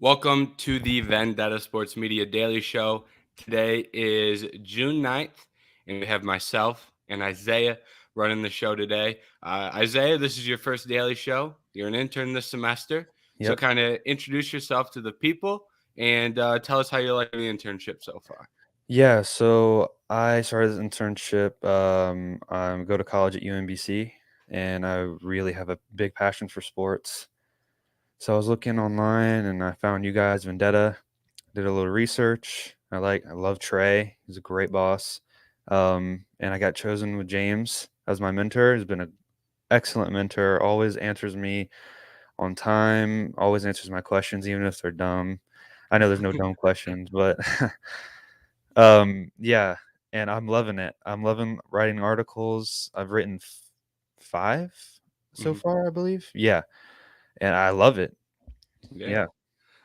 Welcome to the Vendetta Sports Media Daily Show. Today is June 9th, and we have myself and Isaiah running the show today. Isaiah, this is your first daily show. You're an intern this semester. So Yep. kind of introduce yourself to the people and tell us how you're liking the internship so far. Yeah, so I started this internship. I go to college at UMBC, and I really have a big passion for sports. So I was looking online, and I found you guys, Vendetta. Did a little research. I love Trey. He's a great boss. And I got chosen with James as my mentor. He's been an excellent mentor. Always answers me on time. Always answers my questions, even if they're dumb. I know there's no dumb questions, but yeah, and I'm loving it. I'm loving writing articles. I've written 5 so Mhm. far, I believe. Yeah, and I love it. Yeah. Yeah.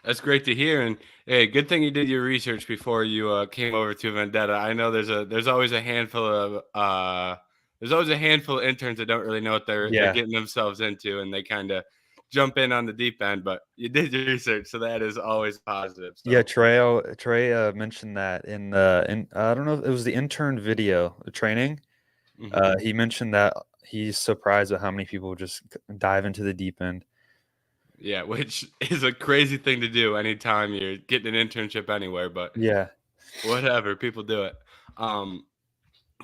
That's great to hear, and hey, good thing you did your research before you came over to Vendetta. I know there's always a handful of interns that don't really know what they're Yeah. getting themselves into, and they kind of jump in on the deep end. But you did your research, so that is always positive. Yeah, So, Trey mentioned that in I don't know if it was the intern video, the training. mhm. He mentioned that he's surprised at how many people just dive into the deep end. Yeah, which is a crazy thing to do anytime you're getting an internship anywhere, but Yeah. whatever, people do it. Um,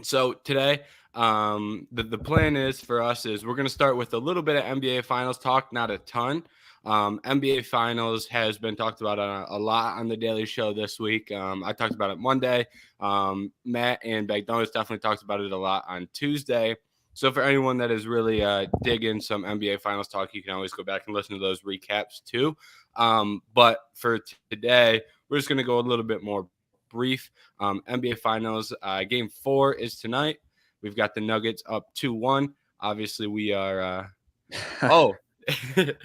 So today, the plan is for us is we're going to start with a little bit of NBA Finals talk, not a ton. NBA Finals has been talked about a lot on the Daily Show this week. I talked about it Monday. Matt and Bagdonis definitely talked about it a lot on Tuesday. So for anyone that is really digging some NBA Finals talk, you can always go back and listen to those recaps too. But for today, we're just going to go a little bit more brief. NBA Finals game 4 is tonight. We've got the Nuggets up 2-1. Obviously, we are. Oh,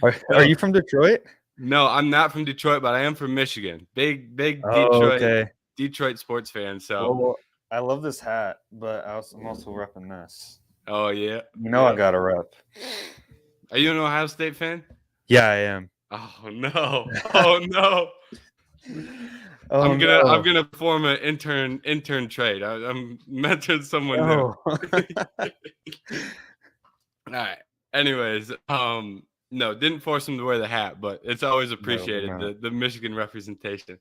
Are no, you from Detroit? no, I'm not from Detroit, but I am from Michigan. Big Oh, okay. Detroit sports fan. So, Well, I love this hat, but I'm also repping this. oh yeah, You know I yeah. got a rep. Are you an Ohio State fan? Yeah, I am. Oh no, oh no. Oh, I'm no. gonna form an intern trade. I'm mentoring someone new. No. All right. Anyways, no, didn't force him to wear the hat, but it's always No, appreciated no. the Michigan representation.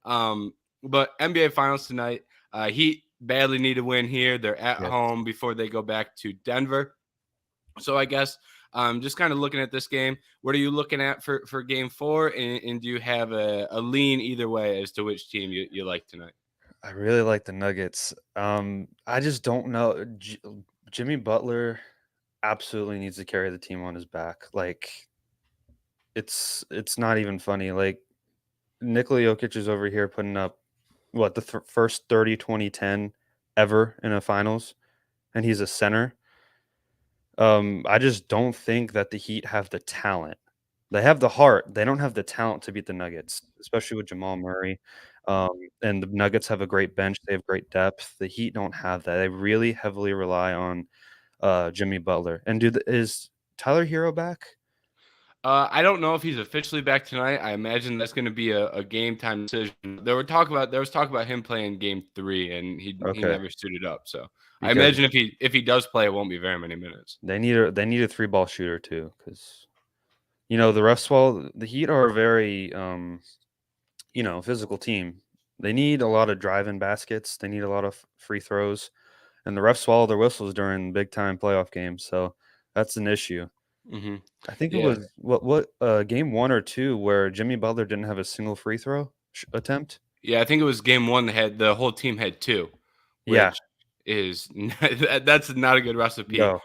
But NBA Finals tonight. Heat badly need a win here. They're at Yes. home before they go back to Denver. So I guess just kind of looking at this game, what are you looking at for game 4? And do you have a lean either way as to which team you like tonight? I really like the Nuggets. I just don't know. Jimmy Butler absolutely needs to carry the team on his back. Like, it's not even funny. Like, Nikola Jokic is over here putting up what the first 30, 20, 10 ever in a finals, and he's a center. I just don't think that the Heat have the talent. They have the heart. They don't have the talent to beat the Nuggets, especially with Jamal Murray. Um, and the Nuggets have a great bench. They have great depth. The Heat don't have that. They really heavily rely on Jimmy Butler. And is Tyler Hero back? I don't know if he's officially back tonight. I imagine that's going to be a game time decision. There was talk about him playing game 3, and he Okay, never suited up. So I because imagine if he does play, it won't be very many minutes. they need a three ball shooter too. Because the refs, while the Heat are a very physical team, they need a lot of drive-in baskets. They need a lot of free throws, and the refs swallow their whistles during big time playoff games. So that's an issue. Hmm. I think it Yeah, was game 1 or 2 where Jimmy Butler didn't have a single free throw attempt. yeah. I think it was game 1. The whole team had 2, Yeah, which is that's not a good recipe no,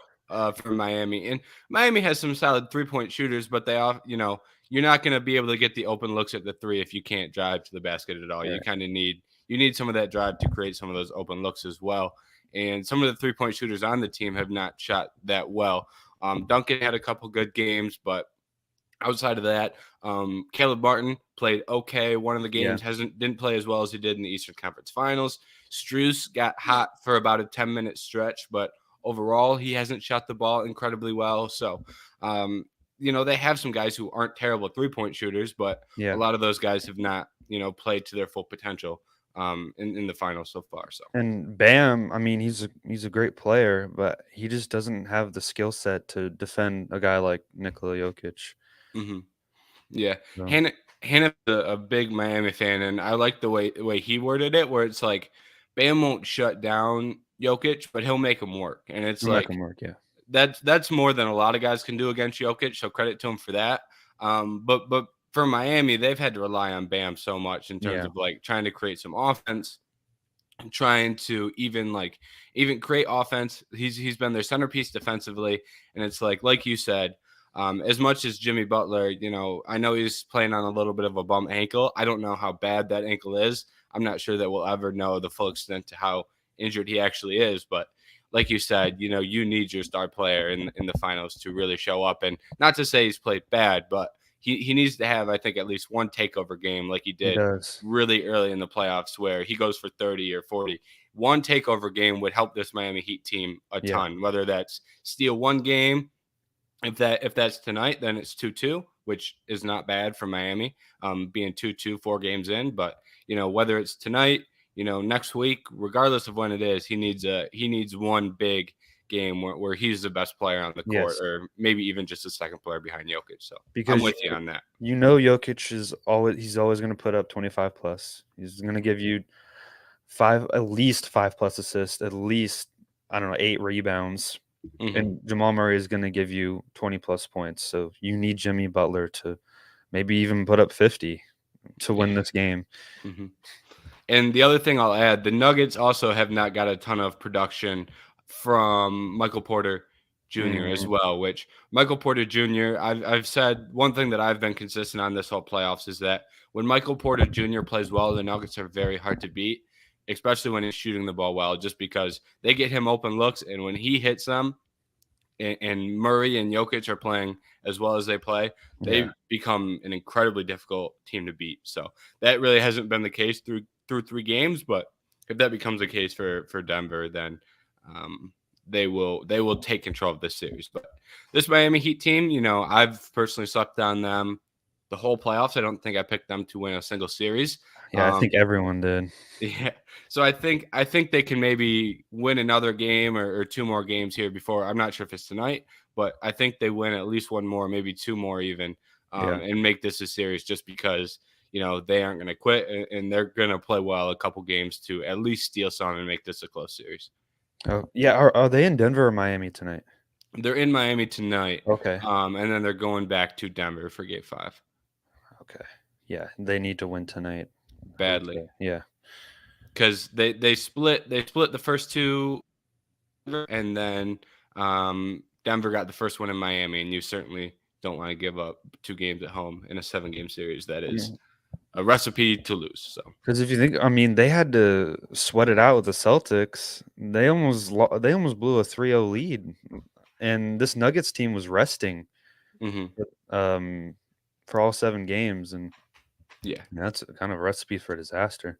for Miami. And Miami has some solid 3-point shooters, but they all you're not going to be able to get the open looks at the 3 if you can't drive to the basket at all. yeah, You kind of need some of that drive to create some of those open looks as well. And some of the 3-point shooters on the team have not shot that well. Duncan had a couple good games, but outside of that, Caleb Martin played okay. One of the yeah, games didn't play as well as he did in the Eastern Conference Finals. Strus got hot for about a 10-minute stretch, but overall he hasn't shot the ball incredibly well. So they have some guys who aren't terrible 3-point shooters, but a Yeah. lot of those guys have not, played to their full potential in the finals so far. So, And Bam, I mean, he's a great player, but he just doesn't have the skill set to defend a guy like Nikola Jokic. hmm yeah, So, Hannah's a big Miami fan, and I like the way he worded it, where it's like Bam won't shut down Jokic, but he'll make him work, and it's he'll make like him work. Yeah. that's more than a lot of guys can do against Jokic. So credit to him for that. But for Miami, they've had to rely on Bam so much in terms Yeah. of like trying to create some offense, and trying to even create offense. He's been their centerpiece defensively, and it's like you said. As much as Jimmy Butler, I know he's playing on a little bit of a bum ankle. I don't know how bad that ankle is. I'm not sure that we'll ever know the full extent to how injured he actually is. But like you said, you need your star player in the finals to really show up. And not to say he's played bad, but he needs to have, I think, at least one takeover game like he He did does. really early in the playoffs where he goes for 30 or 40. One takeover game would help this Miami Heat team a Yeah. ton, whether that's steal one game. If that's tonight, then it's 2-2, which is not bad for Miami, being 2-2, 4 games in. But whether it's tonight, next week, regardless of when it is, he needs one big game where he's the best player on the court, Yes. or maybe even just a second player behind Jokic. So I'm Because with you on that. Jokic he's always going to put up 25 plus. He's going to give you at least 5 plus assists, at least I don't know 8 rebounds, Mhm. and Jamal Murray is going to give you 20 plus points. So you need Jimmy Butler to maybe even put up 50 to win this game. Mhm. And the other thing I'll add, the Nuggets also have not got a ton of production from Michael Porter Jr. as Mhm. well, which Michael Porter Jr., I've said one thing that I've been consistent on this whole playoffs is that when Michael Porter Jr. plays well, the Nuggets are very hard to beat, especially when he's shooting the ball well, just because they get him open looks. And when he hits them, and Murray and Jokic are playing as well as they play, Yeah. they become an incredibly difficult team to beat. So that really hasn't been the case through 3 games, but if that becomes the case for Denver, then they will take control of this series. But this Miami Heat team, I've personally slept on them the whole playoffs. I don't think I picked them to win a single series. Yeah, I think everyone did. Yeah. So I think they can maybe win another game or 2 more games here before. I'm not sure if it's tonight, but I think they win at least one more, maybe 2 more even, Yeah. and make this a series just because they aren't going to quit, and they're going to play well a couple games to at least steal some and make this a close series. Oh, yeah. Are they in Denver or Miami tonight? They're in Miami tonight, Okay. and then they're going back to Denver for Game 5 Okay. Yeah, they need to win tonight. I would badly say. Yeah. because they split the first two, and then Denver got the first one in Miami, and you certainly don't want to give up 2 games at home in a 7-game series. That is a recipe to lose. So, Because if you think, I mean, they had to sweat it out with the Celtics. They almost blew a 3-0 lead, and this Nuggets team was resting mhm. um, for all 7 games, and Yeah, that's kind of a recipe for disaster.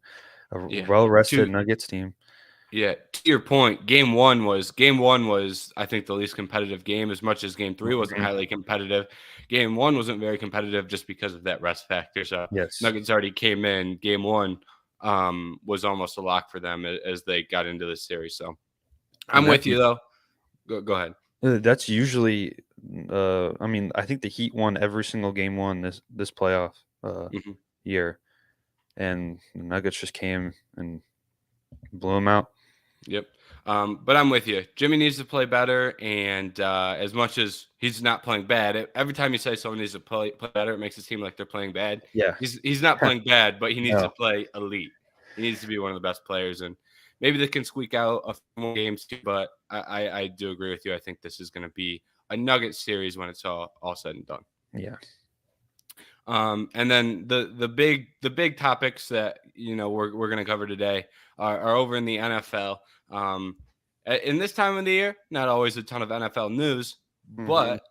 A yeah. well-rested To Nuggets team. Yeah, to your point, game 1 was I think the least competitive game. As much as game 3 wasn't Mhm. highly competitive, game 1 wasn't very competitive just because of that rest factor. So Yes, Nuggets already came in. Game 1 was almost a lock for them as they got into the series. So and I'm with you though. Go ahead. that's usually. I mean, I think the Heat won every single game one this playoff Mhm. year, and the Nuggets just came and blew them out. Yep. But I'm with you. Jimmy needs to play better, and as much as he's not playing bad, every time you say someone needs to play better, it makes it seem like they're playing bad. Yeah. He's not playing bad, but he needs to No. play elite. He needs to be one of the best players, and maybe they can squeak out a few more games too. But I do agree with you. I think this is going to be a Nugget series when it's all said and done. Yeah. And then the big topics that we're going to cover today are over in the NFL. In this time of the year, not always a ton of NFL news, Mhm. but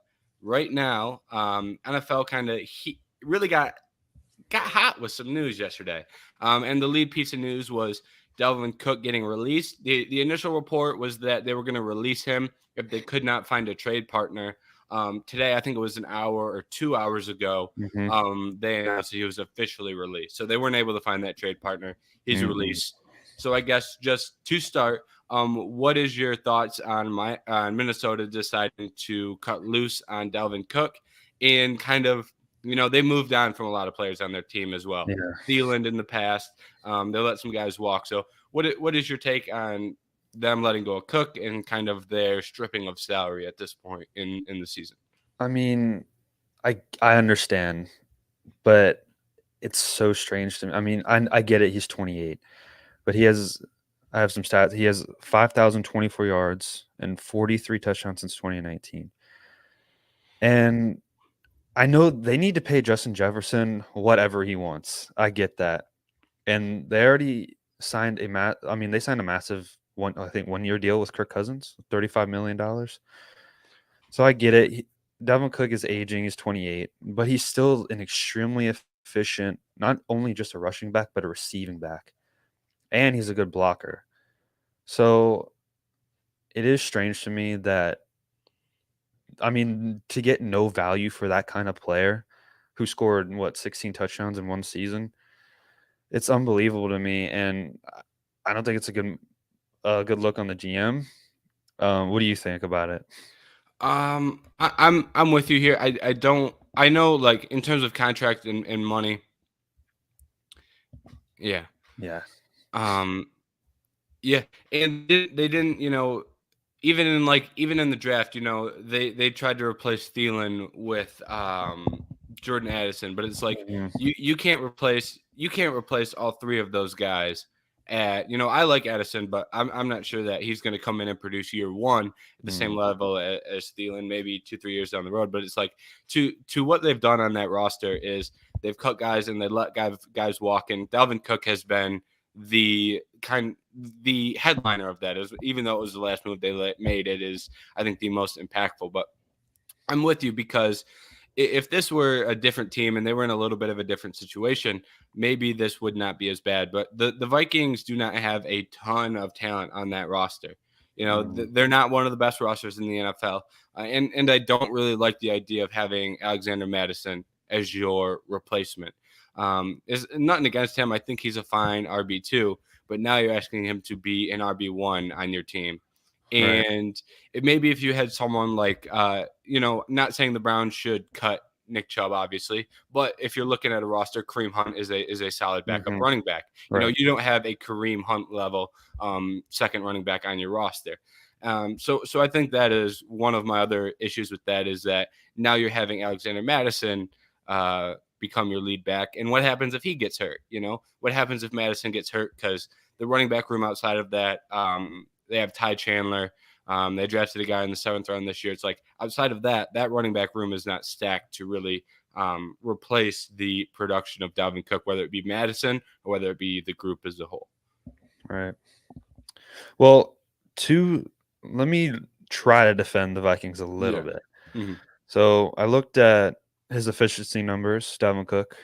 right now, NFL kind of really got hot with some news yesterday. And the lead piece of news was Delvin Cook getting released. The initial report was that they were going to release him if they could not find a trade partner. Today, I think it was an hour or 2 hours ago, Mm-hmm. they announced that he was officially released. So they weren't able to find that trade partner. He's Mm-hmm. released. So I guess just to start, what is your thoughts on Minnesota deciding to cut loose on Dalvin Cook and kind of, they moved on from a lot of players on their team as well. Yeah. Thielen in the past, they let some guys walk. So what is your take on them letting go of Cook and kind of their stripping of salary at this point in the season? I mean, I understand, but it's so strange to me. I mean, I get it. He's 28, but I have some stats. He has 5,024 yards and 43 touchdowns since 2019. And I know they need to pay Justin Jefferson whatever he wants. I get that. And they already signed they signed a massive I think 1 year deal with Kirk Cousins, $35 million. So I get it. Dalvin Cook is aging. He's 28, but he's still an extremely efficient, not only just a rushing back, but a receiving back. And he's a good blocker. So it is strange to me that, I mean, to get no value for that kind of player who scored, 16 touchdowns in one season, it's unbelievable to me. And I don't think it's a good look on the GM. What do you think about it? I'm with you here. I don't I know like in terms of contract and money. Yeah. Yeah. Um yeah, and they didn't, even in the draft, they tried to replace Thielen with Jordan Addison, but it's like Mhm. you can't replace all three of those guys. I like Addison, but I'm not sure that he's going to come in and produce year one at the same Mm. level as Thielen, maybe 2-3 years down the road. But it's like to what they've done on that roster is they've cut guys and they let guys walk. And Dalvin Cook has been the headliner of that. Is even though it was the last move they made, it is, I think, the most impactful. But I'm with you because if this were a different team and they were in a little bit of a different situation, maybe this would not be as bad. But the Vikings do not have a ton of talent on that roster. Mm. They're not one of the best rosters in the NFL, and I don't really like the idea of having Alexander Madison as your replacement. Is nothing against him. I think he's a fine RB2, but now you're asking him to be an RB1 on your team. Right. And it maybe if you had someone like, not saying the Browns should cut Nick Chubb, obviously, but if you're looking at a roster, Kareem Hunt is a solid backup Mhm. running back. Right. You don't have a Kareem Hunt level second running back on your roster. So I think that is one of my other issues with that is that now you're having Alexander Madison become your lead back. And what happens if he gets hurt? What happens if Madison gets hurt? Because the running back room outside of that, they have Ty Chandler. They drafted a guy in the 7th round this year. It's like outside of that running back room is not stacked to really replace the production of Dalvin Cook, whether it be Madison or whether it be the group as a whole. Right. Well, let me try to defend the Vikings a little Yeah. bit. Mm-hmm. So I looked at his efficiency numbers, Dalvin Cook.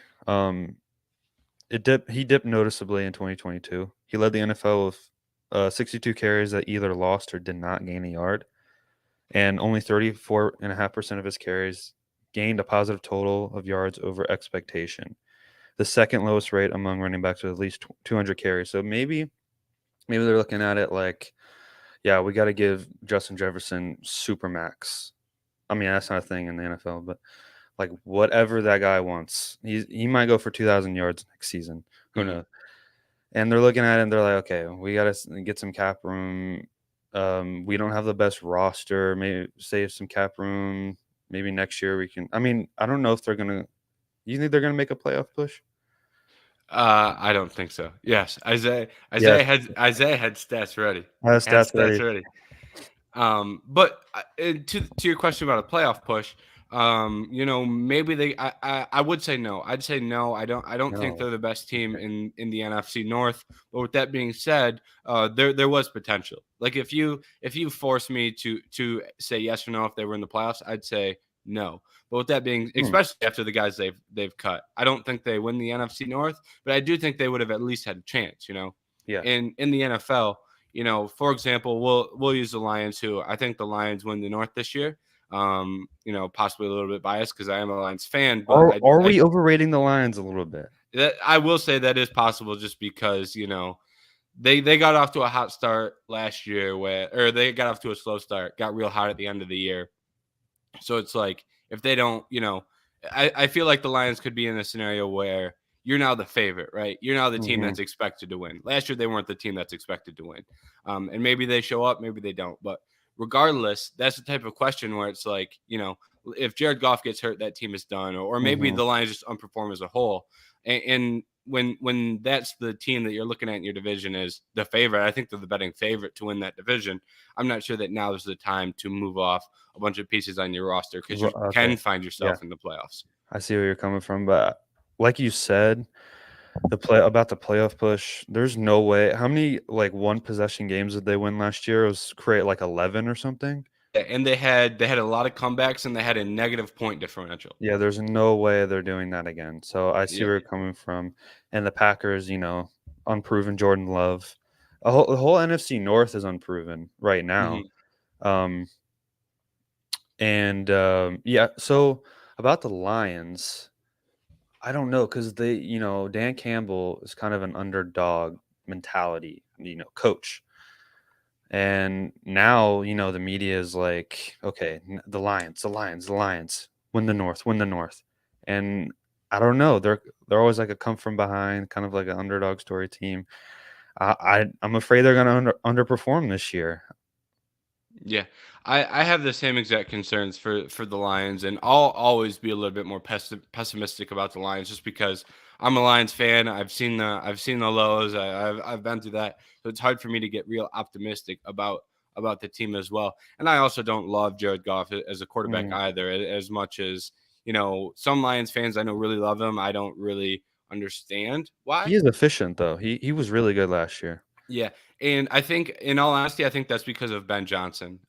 He dipped noticeably in 2022. He led the NFL with 62 carries that either lost or did not gain a yard, and only 34.5% of his carries gained a positive total of yards over expectation. The second lowest rate among running backs with at least 200 carries. So maybe they're looking at it like, yeah, we got to give Justin Jefferson super max. I mean, that's not a thing in the NFL, but like whatever that guy wants, he might go for 2,000 yards next season. Who Mm-hmm. knows? And they're looking at it and they're like, okay, we got to get some cap room. We don't have the best roster. Maybe save some cap room. Maybe next year we can. I mean, I don't know if they're gonna. You think they're gonna make a playoff push? I don't think so. Yes, Isaiah. Yes, Isaiah had stats ready. I have Had stats stats ready. ready. But to your question about a playoff push, maybe I would say no. I'd say no. I don't think No. they're the best team in the NFC North. But with that being said, there was potential. Like if you force me to say yes or no if they were in the playoffs, I'd say no. But with that being, Hmm. especially after the guys they've cut, I don't think they win the NFC North, but I do think they would have at least had a chance. Yeah. In the NFL. For example, we'll use the Lions, who I think the Lions win the North this year. Possibly a little bit biased because I am a Lions fan, but Are we overrating the Lions a little bit? I will say that is possible just because they got off to a hot start last year, or they got off to a slow start, got real hot at the end of the year. So it's like if they don't, I feel like the Lions could be in a scenario where you're now the favorite, right? You're now the team Mhm. that's expected to win. Last year they weren't the team that's expected to win, and maybe they show up, maybe they don't. But regardless, that's the type of question where it's like, if Jared Goff gets hurt, that team is done, or maybe Mhm. the Lions just underperform as a whole, and when that's the team that you're looking at in your division is the favorite, I think they're the betting favorite to win that division. I'm not sure that now is the time to move off a bunch of pieces on your roster because you Okay. can find Yeah. yourself in the playoffs. I see where you're coming from, but like you said, the playoff push, there's no way. How many like one possession games did they win last year? It was create like 11 or something. And they had a lot of comebacks and they had a negative point differential. Yeah, there's no way they're doing that again. So I see Yeah. where you're coming from. And the Packers, unproven Jordan Love. The whole NFC North is unproven right now. Hmm. Um, yeah, so about the Lions, I don't know because Dan Campbell is kind of an underdog mentality, coach. And now, the media is like, okay, the Lions, the Lions, the Lions, win the North. And I don't know, they're always like a come from behind, kind of like an underdog story team. I'm afraid they're going to underperform this year. Yeah, I have the same exact concerns for the Lions, and I'll always be a little bit more pessimistic about the Lions just because I'm a Lions fan. I've seen the lows. I've been through that, so it's hard for me to get real optimistic about the team as well. And I also don't love Jared Goff as a quarterback Mm. either, as much as some Lions fans I know really love him. I don't really understand He why. is efficient, though. He was really good last year. Yeah, and I think, in all honesty, I think that's because of Ben Johnson.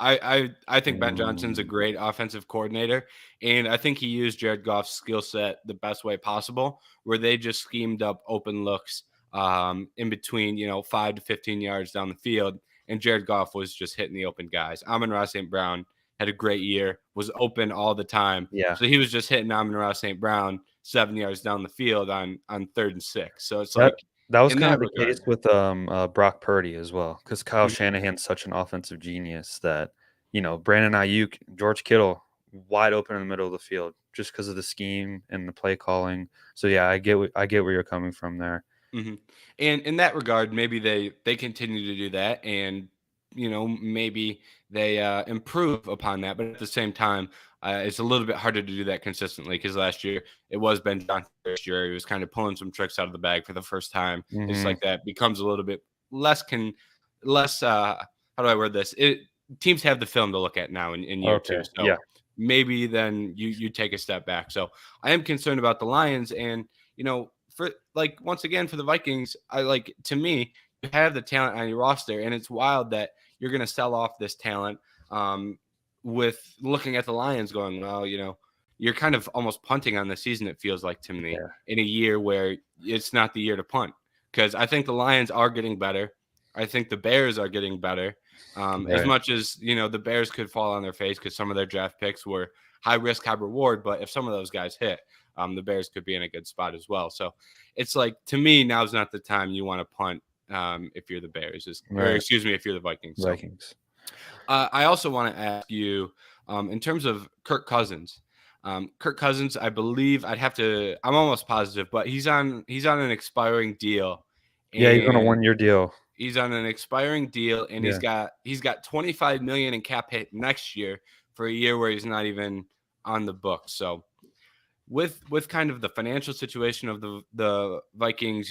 I think Ben Johnson's a Mm. great offensive coordinator, and I think he used Jared Goff's skill set the best way possible, where they just schemed up open looks in between, 5 to 15 yards down the field, and Jared Goff was just hitting the open guys. Amon-Ra St. Brown had a great year, was open all the time, Yeah. so he was just hitting Amon-Ra St. Brown 7 yards down the field on 3rd and 6. So it's That like that was in kind of that the case regard. with Brock Purdy as well, because Kyle Mhm. Shanahan's such an offensive genius that Brandon Ayuk, George Kittle, wide open in the middle of the field just because of the scheme and the play calling. So yeah, I get where you're coming from there. Mhm. And in that regard, maybe they continue to do that, and maybe they improve upon that. But at the same time, it's a little bit harder to do that consistently because last year it was Ben Johnson. First year he was kind of pulling some tricks out of the bag for the first time. It's Hmm. like that becomes a little bit less. How do I word this? Teams have the film to look at now in year two, Okay. so Yeah. maybe then you take a step back. So I am concerned about the Lions, and for like once again for the Vikings, to me, you have the talent on your roster, and it's wild that you're going to sell off this talent with looking at the Lions going, well, you're kind of almost punting on the season. It feels like to me Yeah. in a year where it's not the year to punt because I think the Lions are getting better. I think the Bears are getting better. As Right. much as the Bears could fall on their face because some of their draft picks were high risk, high reward, but if some of those guys hit, the Bears could be in a good spot as well. So it's like to me, now's not the time you want to punt if you're the Bears, or Right. excuse me, if you're the Vikings. So Vikings. I also want to ask you in terms of Kirk Cousins. Kirk Cousins, I believe I'm almost positive, but he's on an expiring deal, Yeah, he's on a and one-year deal. he's on an expiring deal, and he's Yeah. got 25 million in cap hit next year for a year where he's not even on the books. So with kind of the financial situation of the Vikings,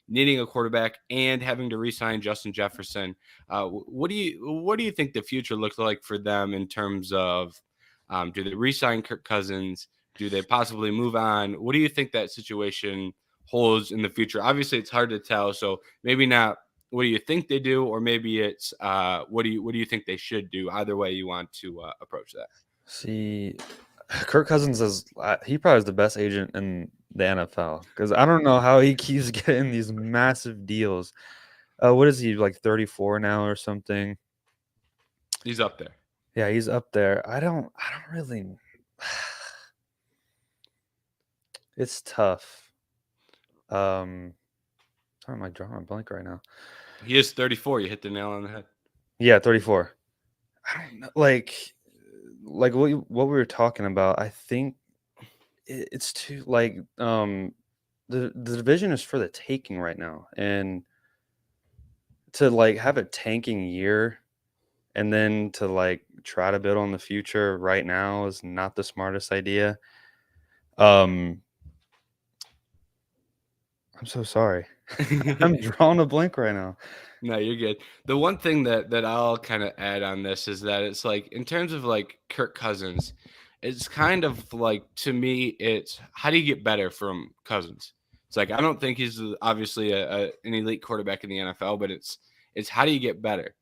needing a quarterback and having to re-sign Justin Jefferson, what do you think the future looks like for them in terms of do they re-sign Kirk Cousins? Do they possibly move on? What do you think that situation holds in the future? Obviously, it's hard to tell, so maybe not. What do you think they do, or maybe it's what do you think they should do? Either way, you want to approach that. See, Kirk Cousins is he probably is the best agent in the NFL because I don't know how he keeps getting these massive deals. What is he like 34 now or something? He's up there. Yeah, he's up there. I don't really. It's tough. Um, I'm like drawing a blank right now. He is 34. You hit the nail on the head. Yeah, 34. I don't know, like what we were talking about. I think it's too like the division is for the taking right now, and to like have a tanking year and then to like try to build on the future right now is not the smartest idea. Um, I'm so sorry. I'm drawing a blank right now. No, you're good. The one thing that I'll kind of add on this is that it's like in terms of like Kirk Cousins, it's kind of like to me, it's how do you get better from Cousins? It's like I don't think he's obviously an elite quarterback in the NFL, but it's how do you get better?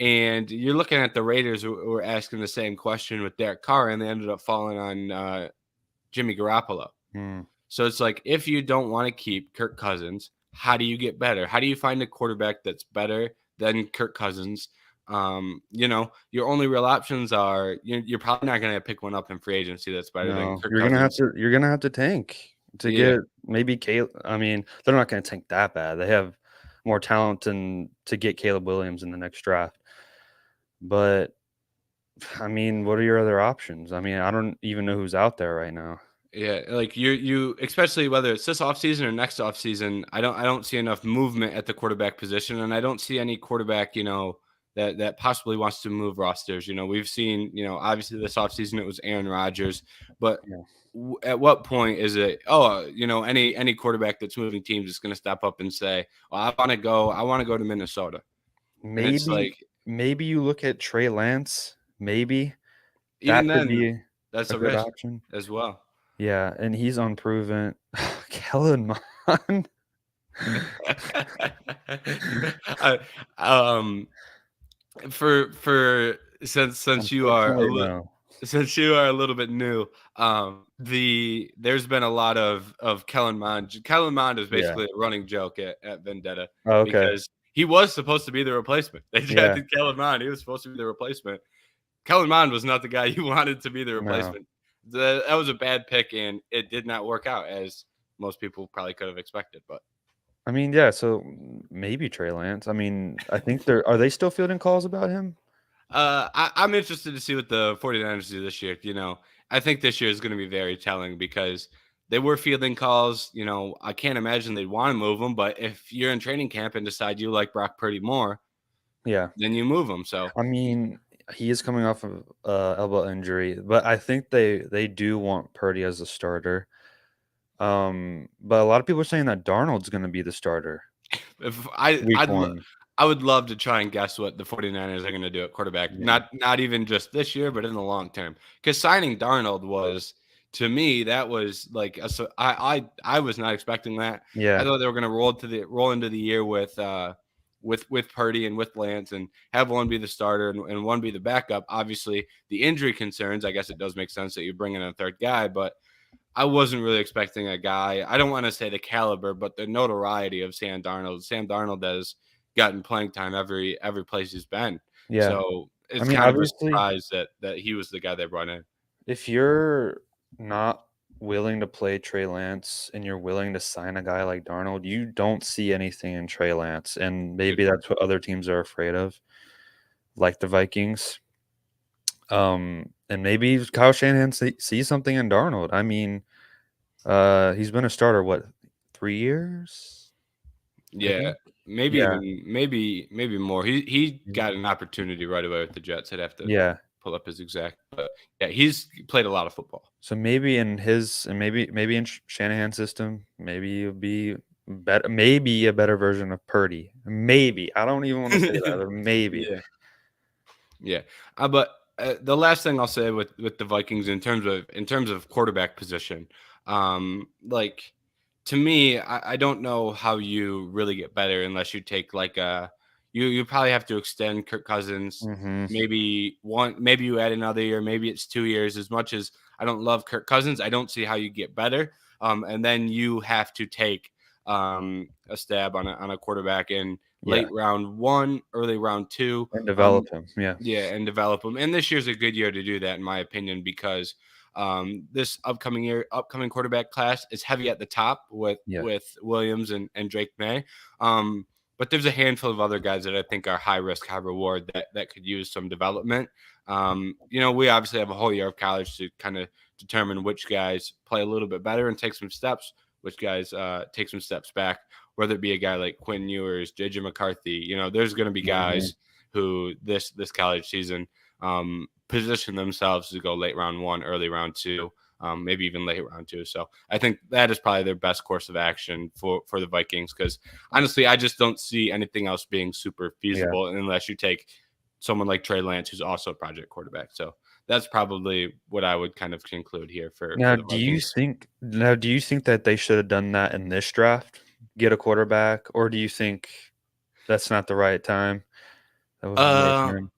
And you're looking at the Raiders who were asking the same question with Derek Carr, and they ended up falling on Jimmy Garoppolo. Hmm, So it's like if you don't want to keep Kirk Cousins, how do you get better? How do you find a quarterback that's better than Kirk Cousins? Your only real options are you're probably not going to pick one up in free agency that's better than no, Kirk Cousins. you're gonna have to tank to Yeah, get maybe Caleb. I mean, they're not gonna tank that bad. They have more talent and to get Caleb Williams in the next draft. But I mean, what are your other options? I mean, I don't even know who's out there right now. yeah. Like you especially whether it's this offseason or next offseason, I don't see enough movement at the quarterback position, and I don't see any quarterback, that possibly wants to move rosters. We've seen, obviously this offseason it was Aaron Rodgers, but Yeah. at what point is it, oh, any quarterback that's moving teams is going to step up and say, well, I want to go to Minnesota. And it's Maybe like, maybe you look at Trey Lance. Maybe even that could then, be that's a a good risk option. as well. Yeah, and he's unproven. Kellen Mond. I, um, for since you are Unfortunately, no. since you are a little bit new, there's been a lot of Kellen Mond. Kellen Mond is Yeah. basically a running joke at Vendetta Oh, okay. because he was supposed to be the replacement. They Yeah. drafted Kellen Mond. He was supposed to be the replacement. Kellen Mond was not the guy you wanted to be the No. replacement. That was a bad pick, and it did not work out as most people probably could have expected. But I mean, yeah, so maybe Trey Lance. I mean, I think are they still fielding calls about him? I'm interested to see what the 49ers do this year. I think this year is going to be very telling because they were fielding calls. I can't imagine they'd want to move them, but if you're in training camp and decide you like Brock Purdy more, Yeah. then you move him. So I mean, he is coming off of elbow injury, but I think they do want Purdy as a starter. But a lot of people are saying that Darnold's going to be the starter if week 1. I would love to try and guess what the 49ers are going to do at quarterback. Yeah. Not even just this year, but in the long term. Because signing Darnold was, to me, that was like I was not expecting that. I Yeah. thought they were going to roll into the year with Purdy and with Lance and have one be the starter and one be the backup. Obviously, the injury concerns. I guess it does make sense that you bring in a third guy, but I wasn't really expecting a guy. I don't want to say the caliber, but the notoriety of Sam Darnold. Sam Darnold has gotten playing time every place he's been. Yeah. So I it's mean, kind of a obviously, surprise that he was the guy they brought in. if you're not willing to play Trey Lance and you're willing to sign a guy like Darnold, you don't see anything in Trey Lance, and Good maybe point. that's what other teams are afraid of, like the Vikings. And maybe Kyle Shanahan sees something in Darnold. I mean, he's been a starter what 3 years, I Yeah, think. maybe Yeah, even maybe more. He yeah, got an opportunity right away with the Jets. I'd have to yeah. pull up his exact, but yeah, he's played a lot of football. So maybe in his and maybe in Shanahan's system, maybe it'll be better. Maybe a better version of Purdy. Maybe I don't even want to say that, but maybe. Yeah. Yeah, but the last thing I'll say with the Vikings in terms of quarterback position, like to me, I don't know how you really get better unless you take like you probably have to extend Kirk Cousins, Hmm. maybe you add another year, maybe it's 2 years. As much as I don't love Kirk Cousins, I don't see how you get better. And then you have to take a stab on a quarterback in Yeah, late round 1, early round 2. and develop him. Yeah, Yeah, and develop them. And this year's a good year to do that, in my opinion, because this upcoming quarterback class is heavy at the top with yeah. Williams and Drake May. But there's a handful of other guys that I think are high risk, high reward that could use some development. We obviously have a whole year of college to kind of determine which guys play a little bit better and take some steps, which guys take some steps back, whether it be a guy like Quinn Ewers, JJ McCarthy. There's going to be Mhm. guys who this college season position themselves to go late round 1, early round 2, maybe even late round 2. So I think that is probably their best course of action for the Vikings, because honestly, I just don't see anything else being super Yeah. feasible unless you take someone like Trey Lance, who's also a project quarterback. So that's probably what I would kind of conclude here for the Vikings. Do you think that they should have done that in this draft? Get a quarterback, or do you think that's not the right time? That wasn't the right Uh, time.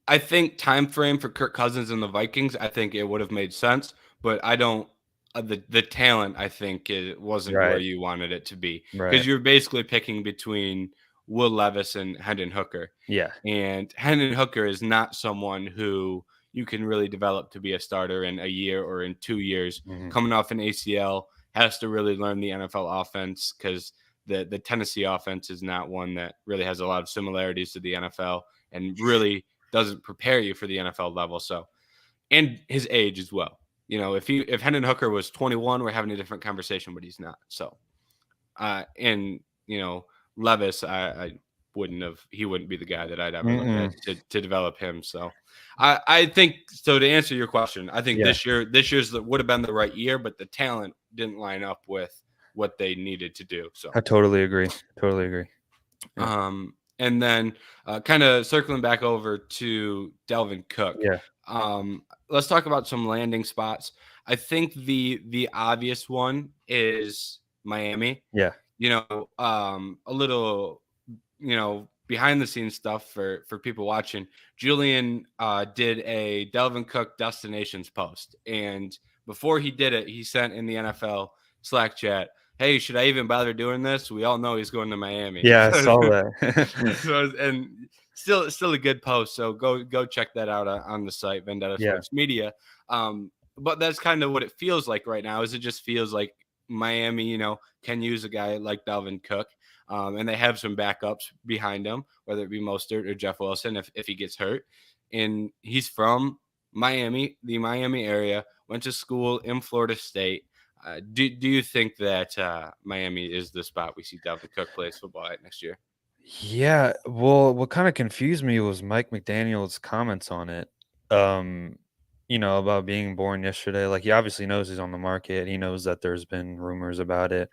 I think time frame for Kirk Cousins and the Vikings, I think it would have made sense, but I don't. The talent, I think, it wasn't where Right, you wanted it to be, because right. you're basically picking between Will Levis and Hendon Hooker, Yeah. and Hendon Hooker is not someone who you can really develop to be a starter in a year or in 2 years. Mhm. Coming off an ACL, has to really learn the NFL offense, because the Tennessee offense is not one that really has a lot of similarities to the NFL and really doesn't prepare you for the NFL level. So, and his age as well. If Hendon Hooker was 21, we're having a different conversation, but he's not. So, and Levis, I wouldn't have. He wouldn't be the guy that I'd ever look at Mm-mm. to develop him. So, I think so. To answer your question, I think Yeah, this year's would have been the right year, but the talent didn't line up with what they needed to do. So, I totally agree. Totally agree. Yeah. And then kind of circling back over to Delvin Cook. Yeah. Let's talk about some landing spots. I think the obvious one is Miami. Yeah. A little, behind the scenes stuff for people watching. Julian did a Delvin Cook destinations post, and before he did it, he sent in the NFL Slack chat, "Hey, should I even bother doing this? We all know he's going to Miami." Yeah, I saw that. So, and still a good post. So go check that out on the site, Vendetta Yeah. Sports Media. But that's kind of what it feels like right now. Is it just feels like Miami, can use a guy like Dalvin Cook, and they have some backups behind him, whether it be Mostert or Jeff Wilson if he gets hurt. And he's from Miami, the Miami area, went to school in Florida State. Do you think that Miami is the spot we see Dalvin Cook plays football at next year? Yeah, well, what kinda confused me was Mike McDaniel's comments on it, um, about being born yesterday. Like, he obviously knows he's on the market. He knows that there's been rumors about it,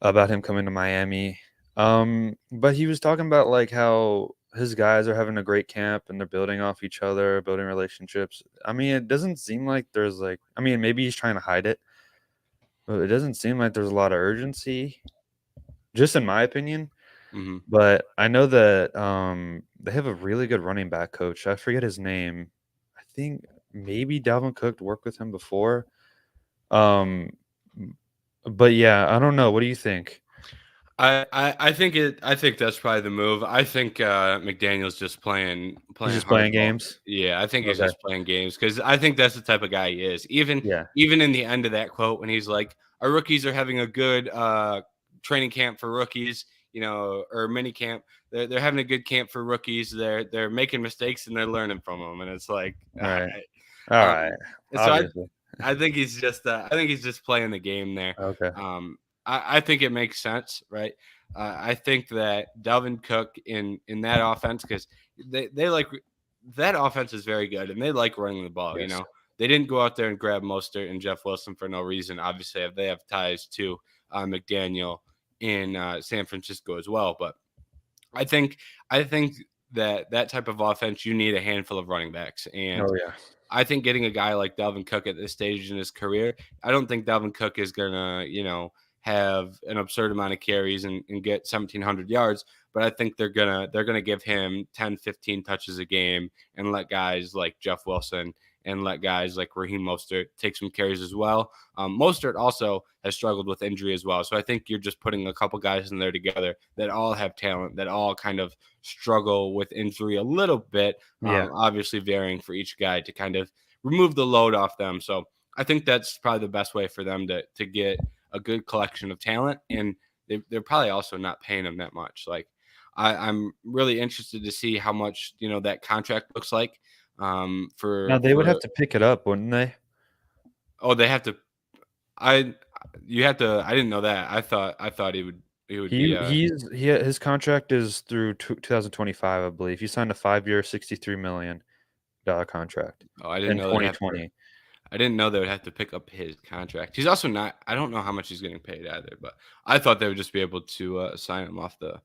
about him coming to Miami. But he was talking about, like, how his guys are having a great camp and they're building off each other, building relationships. I mean, it doesn't seem like there's, like, I mean, maybe he's trying to hide it, but it doesn't seem like there's a lot of urgency, just in my opinion. Hmm. But I know that, they have a really good running back coach. I forget his name. I think maybe Dalvin Cook worked with him before. Um, m but yeah, I don't know. What do you think? I think that's probably the move. I think McDaniel's just He's playing just playing hardball. games? Yeah, I think he's Okay. just playing games, because I think that's the type of guy he is. Even Yeah. even in the end of that quote, when he's like, "Our rookies are having a good training camp for rookies, or mini camp. They're having a good camp for rookies. They're making mistakes and they're learning from them." And it's like, all Right. right. Alright. Um, and so Obviously. I think he's just playing the game there. Okay. Um, I think it makes sense, right? I think that Dalvin Cook in that offense, because they like that offense is very good and they like running the ball. Yes. They didn't go out there and grab Mostert and Jeff Wilson for no reason. Obviously, they have ties to McDaniel in San Francisco as well. But I think that type of offense, you need a handful of running backs, and Oh, yeah. I think getting a guy like Dalvin Cook at this stage in his career, I don't think Dalvin Cook is gonna, have an absurd amount of carries and get 1,700 yards. But I think they're gonna give him 10, 15 touches a game and let guys like Jeff Wilson and let guys like Raheem Mostert take some carries as well. Mostert also has struggled with injury as well. So I think you're just putting a couple guys in there together that all have talent, that all kind of struggle with injury a little bit, Yeah. obviously varying for each guy to kind of remove the load off them. So I think that's probably the best way for them to get a good collection of talent. And they're probably also not paying them that much. Like I'm really interested to see how much, that contract looks like. Now For they would have to pick it up, wouldn't they? oh, they have to. I you have to. I didn't know that. I thought he would be. His contract is through 2025, I believe. He signed a 5-year, $63 million contract Oh, I didn't in know they'd have to. 2020. I didn't know they would have to pick up his contract. He's also not. I don't know how much he's getting paid either, but I thought they would just be able to sign him off the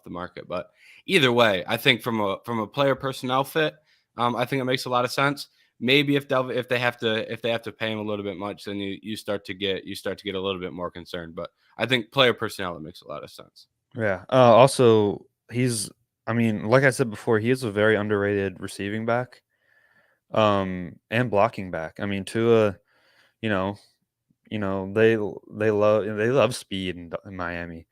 market. But either way, I think from a player personnel fit, I think it makes a lot of sense. Maybe if they have to pay him a little bit much, then you start to get a little bit more concerned. But I think player personnel, it makes a lot of sense. Yeah. Also, I mean, like I said before, he is a very underrated receiving back, and blocking back. I mean, Tua, you know, they love speed in Miami.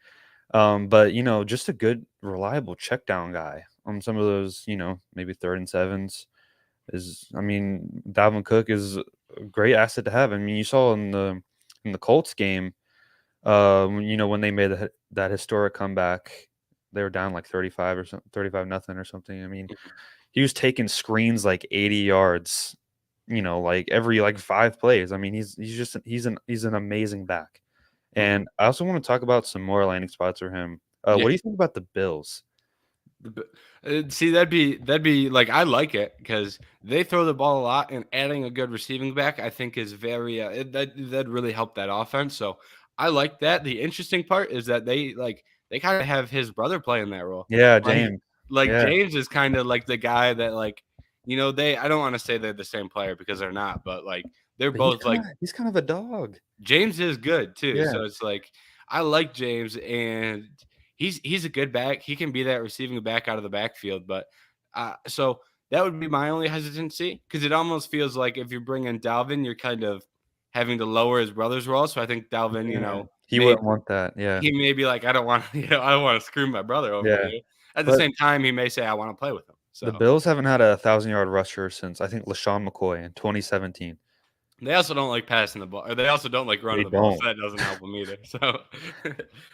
But just a good, reliable check down guy on some of those, maybe 3rd and 7s is. I mean, Dalvin Cook is a great asset to have. I mean, you saw in the Colts game, when they made that historic comeback, they were down like 35 or something, 35 nothing or something. I mean, he was taking screens like 80 yards, like every like 5 plays. I mean, he's an amazing back. Mhm. And I also want to talk about some more landing spots for him. Yeah. What do you think about the Bills? See, that'd be like I like it because they throw the ball a lot, and adding a good receiving back, I think, is very that'd really help that offense. So I like that. The interesting part is that they kind of have his brother playing that role. Yeah, Like James. like Yeah, James is kind of like the guy that they I don't want to say they're the same player because they're not, but like they're but he's both kind like of he's kind of a dog. James is good too. Yeah, So it's like I like James, and he's a good back. He can be that receiving back out of the backfield, but so that would be my only hesitancy because it almost feels like if you bring in Dalvin, you're kind of having to lower his brother's role. So I think Dalvin, yeah. He may wouldn't want that. Yeah, he may be like, I don't want I don't want to screw my brother over yeah. here. At the But same time, he may say I want to play with him. the So Bills haven't had a 1,000-yard rusher since, I think, LaShawn McCoy in 2017. they also don't like passing the ball, or they also don't like running They the ball, don't. so that doesn't help them either. So,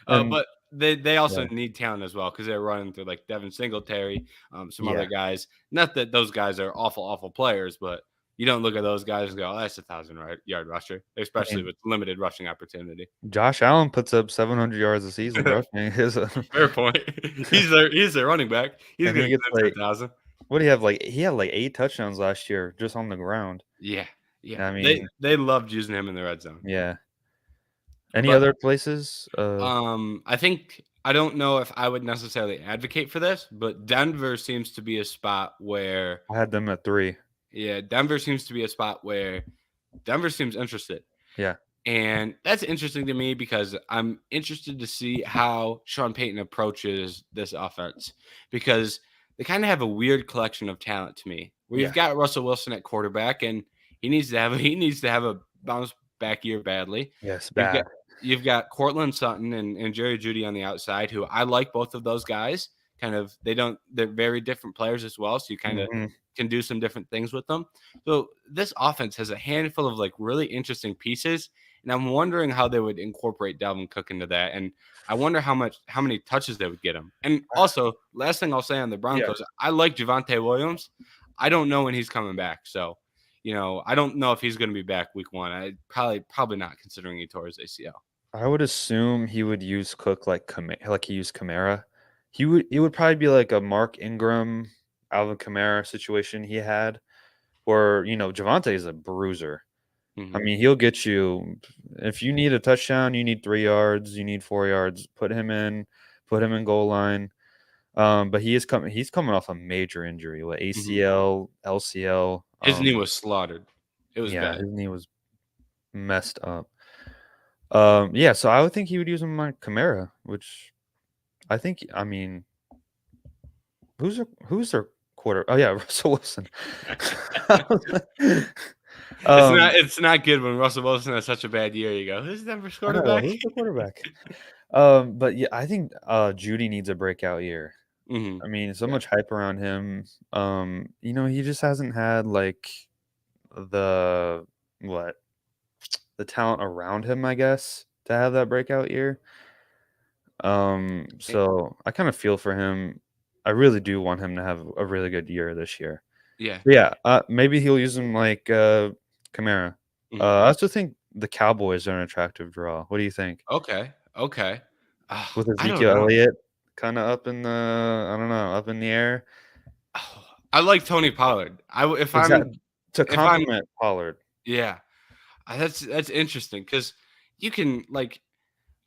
And but they also yeah, need talent as well because they're running through like Devin Singletary, some other yeah. guys. Not that those guys are awful, awful players, but you don't look at those guys and go, "Oh, that's a 1,000-yard rusher," I especially mean, with limited rushing opportunity. Josh Allen puts up 700 yards a season rushing. Fair point. He's their running back. He's And gonna he get gets into like, 1,000. what do you have? Like, he had like 8 touchdowns last year just on the ground. Yeah, yeah. I They mean, they loved using him in the red zone. yeah. Any But other places? I think I don't know if I would necessarily advocate for this, but Denver seems to be a spot where I had them at 3. yeah, Denver seems to be a spot where Denver seems interested. Yeah. And that's interesting to me because I'm interested to see how Sean Payton approaches this offense because they kind of have a weird collection of talent to me. Where you've Yeah. got Russell Wilson at quarterback, and he needs to have a bounce back year badly. Yes, You've got bad. you've got Cortland Sutton and Jerry Judy on the outside, who I like both of those guys. Kind of they're very different players as well, so you kind of Mhm. can do some different things with them. So this offense has a handful of like really interesting pieces, and I'm wondering how they would incorporate Dalvin Cook into that. And I wonder how many touches they would get him. And also, last thing I'll say on the Yeah. Broncos, I like Javonte Williams. I don't know when he's coming back. So, I don't know if he's going to be back week 1. I probably not considering he tore his ACL. I would assume he would use Cook like he used Kamara. He would probably be like a Mark Ingram, Alvin Kamara situation he had, where Javante is a bruiser. I Mhm. mean, he'll get you if you need a touchdown, you need 3 yards, you need 4 yards. Put him in goal line. But he's coming off a major injury, what Mhm. ACL, LCL. His knee was slaughtered. It was Yeah, bad. his knee was messed up. Yeah, so I would think he would use him on Kamara, which I mean, who's their quarter. Oh yeah, Russell Wilson. It's not um, it's not good when Russell Wilson has such a bad year. You go, who's Denver's I know quarterback? who's the quarterback. But yeah, I think Judy needs a breakout year. Hmm. I mean, so Yeah. much hype around him. He just hasn't had like the what the talent around him, I guess, to have that breakout year. Eh, So I kind of feel for him. I really do want him to have a really good year this year. yeah. But yeah, maybe he'll use him like Kamara. Mhm. I also think the Cowboys are an attractive draw. What do you think? Okay. Okay. With I don't Ezekiel know. Elliott kind of up in the, I don't know, up in the air. I like Tony Pollard. If Exact I'm to if I'm complement Pollard. yeah, that's interesting because you can like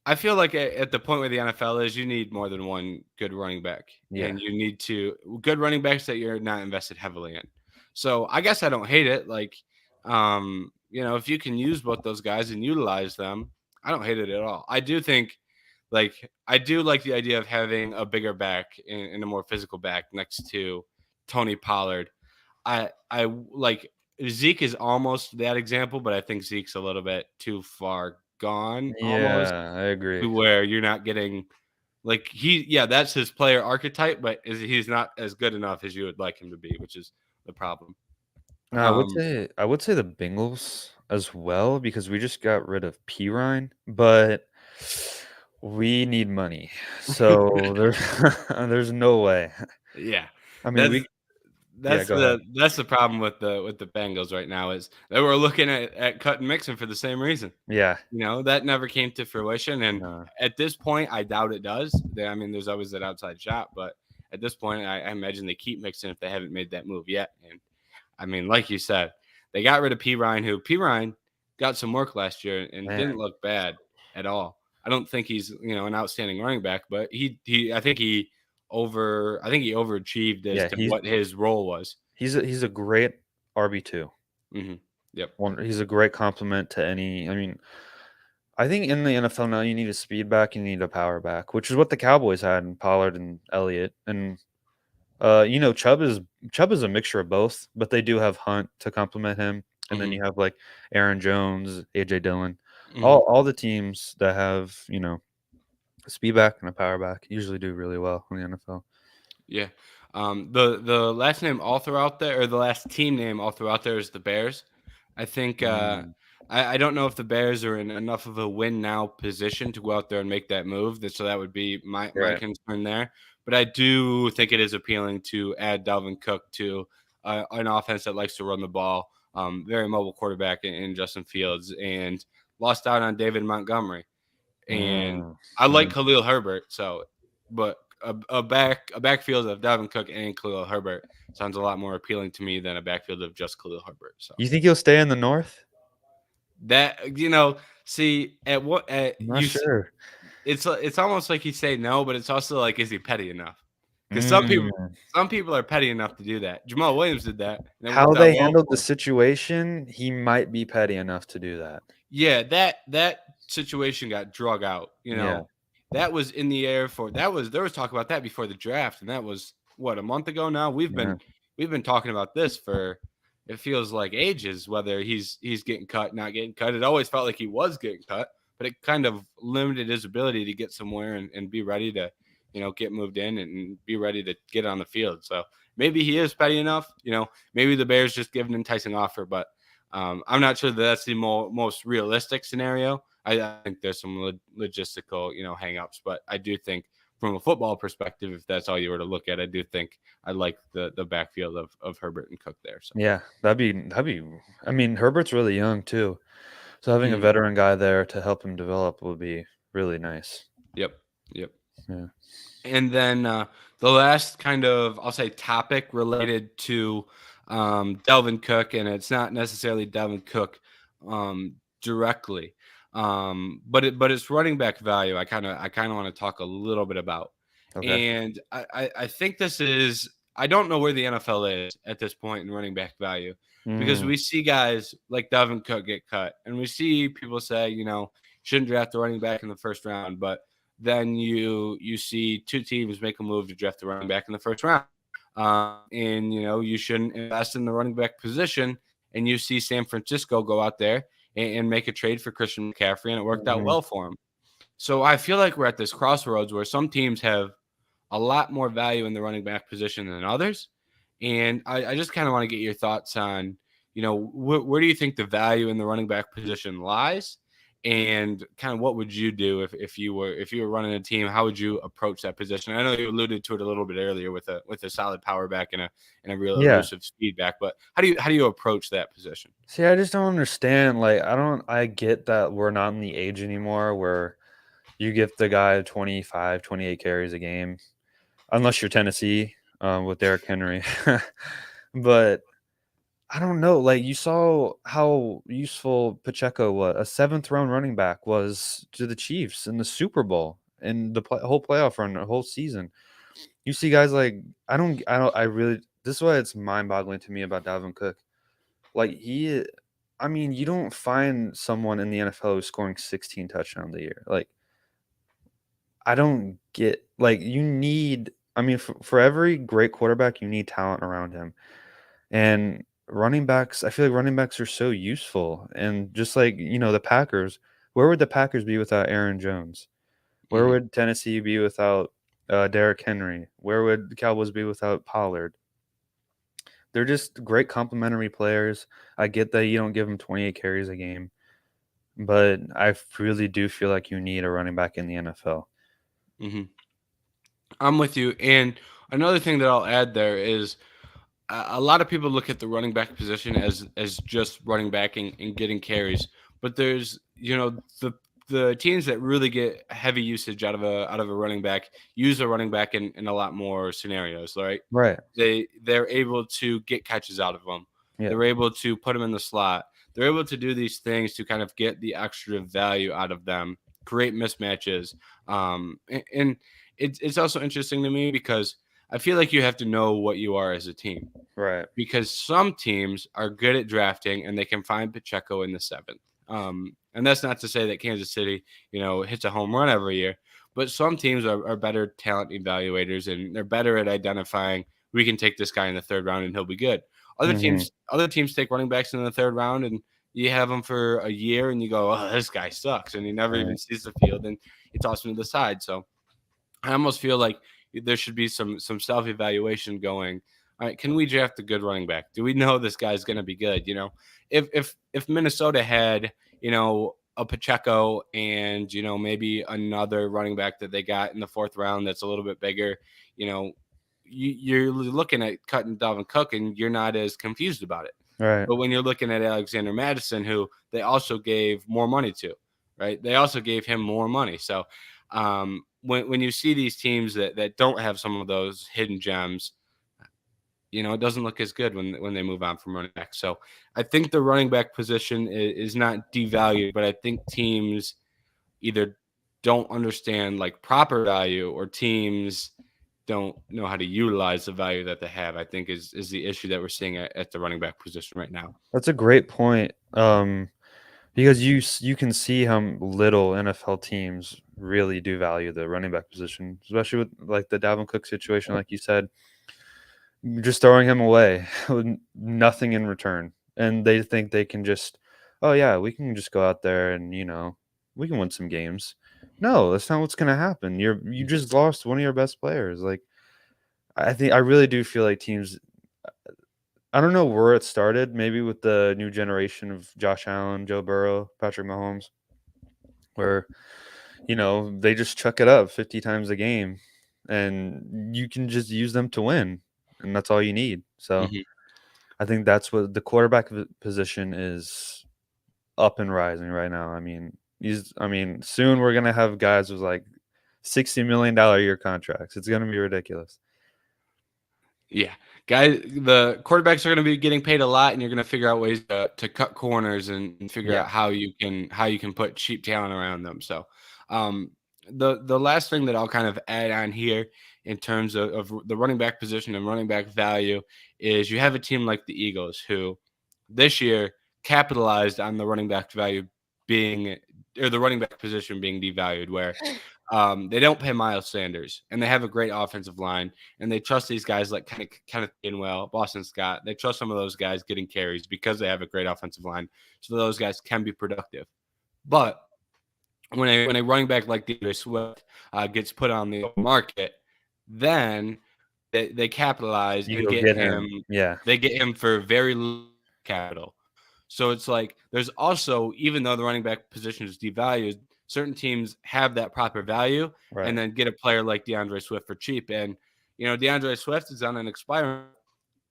I feel like at the point where the NFL is, you need more than one good running back, Yeah. and you need good running backs that you're not invested heavily in. So I guess I don't hate it. Like, if you can use both those guys and utilize them, I don't hate it at all. I do think, like, I do like the idea of having a bigger back and a more physical back next to Tony Pollard. I like Zeke is almost that example, but I think Zeke's a little bit too far gone almost Yeah, I to agree. where you're not getting like that's his player archetype, but he's not as good enough as you would like him to be, which is the problem. No, Um, I would say the Bengals as well because we just got rid of Pirine, but we need money. So there's there's no way. yeah, I mean, that's we yeah, go ahead. that's the problem with the Bengals right now is they were looking at cutting Mixon for the same reason. Yeah. That never came to fruition, and No. at this point, I doubt it does. I mean, there's always that outside shot, but at this point, I imagine they keep Mixon if they haven't made that move yet. And I mean, like you said, they got rid of P. Ryan, who P. Ryan got some work last year and Man, didn't look bad at all. I don't think he's an outstanding running back, but I think he overachieved as yeah, to what his role was. he's a great RB2. Hmm. Yep. He's a great complement to any. I mean, I think in the NFL now you need a speed back, you need a power back, which is what the Cowboys had in Pollard and Elliott. And Chubb is a mixture of both, but they do have Hunt to complement him. And then Hmm. you have like Aaron Jones, AJ Dillon. Hmm. All the teams that have, a speed back and a power back usually do really well in the NFL. Yeah. The last name all throughout there, or the last team name all throughout there is the Bears. I think Mm, I don't know if the Bears are in enough of a win now position to go out there and make that move. So that would be my right. concern there. But I do think it is appealing to add Dalvin Cook to an offense that likes to run the ball. Very mobile quarterback in Justin Fields, and lost out on David Montgomery. And Mm, I like mm. Khalil Herbert, but a backfield of Dalvin Cook and Khalil Herbert sounds a lot more appealing to me than a backfield of just Khalil Herbert. So You think he'll stay in the North? that see at what I'm not sure. it's almost like you say no, but it's also like is he petty enough? Because Mm. some people are petty enough to do that. Jamal Williams did that, and it How worked out they well handled the for him. situation, he might be petty enough to do that. Yeah, that situation got drug out. Yeah, That was in the air for there was talk about that before the draft, and that was what a month ago now. yeah, We've been talking about this for it feels like ages, whether he's getting cut, not getting cut. It always felt like he was getting cut, but it kind of limited his ability to get somewhere and be ready to, get moved in and be ready to get on the field. So maybe he is petty enough, maybe the Bears just give an enticing offer, but I'm not sure that that's the most realistic scenario. I think there's some logistical, hangups, but I do think from a football perspective, if that's all you were to look at, I do think I like the backfield of Herbert and Cook there. So, yeah. That'd be. I mean, Herbert's really young too, so having a mhm. veteran guy there to help him develop would be really nice. Yep, yep. Yeah. And then the last kind of, I'll say, topic related to Delvin Cook, and it's not necessarily Delvin Cook directly, but it's running back value. I kind of want to talk a little bit about, Okay. and I think this is I don't know where the NFL is at this point in running back value because Mm, we see guys like Delvin Cook get cut, and we see people say shouldn't draft a running back in the first round, but then you see two teams make a move to draft the running back in the first round. And you shouldn't invest in the running back position. And you see San Francisco go out there and make a trade for Christian McCaffrey, and it worked out Mhm. well for him. So I feel like we're at this crossroads where some teams have a lot more value in the running back position than others. And I just kind of want to get your thoughts on, where do you think the value in the running back position lies? And kind of what would you do if you were running a team? How would you approach that position? I know you alluded to it a little bit earlier with a solid power back and a real Yeah. elusive speed back, but how do you approach that position? See, I just don't understand, like, I get that we're not in the age anymore where you give the guy 25, 28 carries a game, unless you're Tennessee, with Derrick Henry. But I don't know, like, you saw how useful Pacheco was, a 7th round running back was to the Chiefs in the Super Bowl, and the whole playoff run, the whole season. You see guys like I really this is why it's mind-boggling to me about Dalvin Cook. Like, I mean, you don't find someone in the NFL who's scoring 16 touchdowns a year. Like, I don't get like, you need I mean, for every great quarterback, you need talent around him. And running backs, I feel like running backs are so useful. And just like, the Packers, where would the Packers be without Aaron Jones? Where Hmm. would Tennessee be without Derrick Henry? Where would the Cowboys be without Pollard? They're just great complementary players. I get that you don't give them 28 carries a game, but I really do feel like you need a running back in the NFL. Hmm. I'm with you. And another thing that I'll add there is a lot of people look at the running back position as just running back and getting carries, but there's the teams that really get heavy usage out of a running back use a running back in a lot more scenarios, right? Right. They're able to get catches out of them. Yeah. They're able to put them in the slot. They're able to do these things to kind of get the extra value out of them, create mismatches. And it's also interesting to me because I feel like you have to know what you are as a team, Right. because some teams are good at drafting and they can find Pacheco in the seventh. And that's not to say that Kansas City, hits a home run every year, but some teams are better talent evaluators and they're better at identifying we can take this guy in the third round and he'll be good. Other Mhm. teams, other teams take running backs in the third round and you have them for a year and you go, oh, this guy sucks, and he never even Right. sees the field and you toss him to the side. So I almost feel like there should be some self evaluation going. All right, can we draft a good running back? Do we know this guy's going to be good? If Minnesota had a Pacheco and maybe another running back that they got in the fourth round that's a little bit bigger, you know, you're looking at cutting Dalvin Cook and you're not as confused about it. Right. But when you're looking at Alexander Madison, who they also gave more money to, right? They also gave him more money. So when you see these teams that don't have some of those hidden gems, it doesn't look as good when they move on from running back. So I think the running back position is not devalued, but I think teams either don't understand like proper value or teams don't know how to utilize the value that they have. I think is the issue that we're seeing at the running back position right now. That's a great point. Because you can see how little NFL teams really do value the running back position, especially with like the Dalvin Cook situation, like you said, just throwing him away with nothing in return, and they think they can just, oh yeah, we can just go out there and we can win some games. No, that's not what's gonna happen. You just lost one of your best players. Like, I really do feel like teams. I don't know where it started. Maybe with the new generation of Josh Allen, Joe Burrow, Patrick Mahomes, where they just chuck it up 50 times a game and you can just use them to win, and that's all you need. So Mhm. I think that's what the quarterback position is, up and rising right now. I mean, soon we're gonna have guys with like $60 million a year contracts. It's gonna be ridiculous. Yeah, guys, the quarterbacks are going to be getting paid a lot, and you're going to figure out ways to cut corners and figure Yeah. out how you can put cheap talent around them. So, um, the last thing that I'll kind of add on here in terms of the running back position and running back value is you have a team like the Eagles who this year capitalized on the running back value being or the running back position being devalued, where They don't pay Miles Sanders, and they have a great offensive line, and they trust these guys like Kenneth Gainwell, Boston Scott. They trust some of those guys getting carries because they have a great offensive line, so those guys can be productive. But when a running back like DeAndre Swift gets put on the market, then they capitalize You and go get get him. him. Yeah. They get him for very little capital. So it's like there's also, even though the running back position is devalued, certain teams have that proper value and Right. then get a player like DeAndre Swift for cheap. And DeAndre Swift is on an expiring.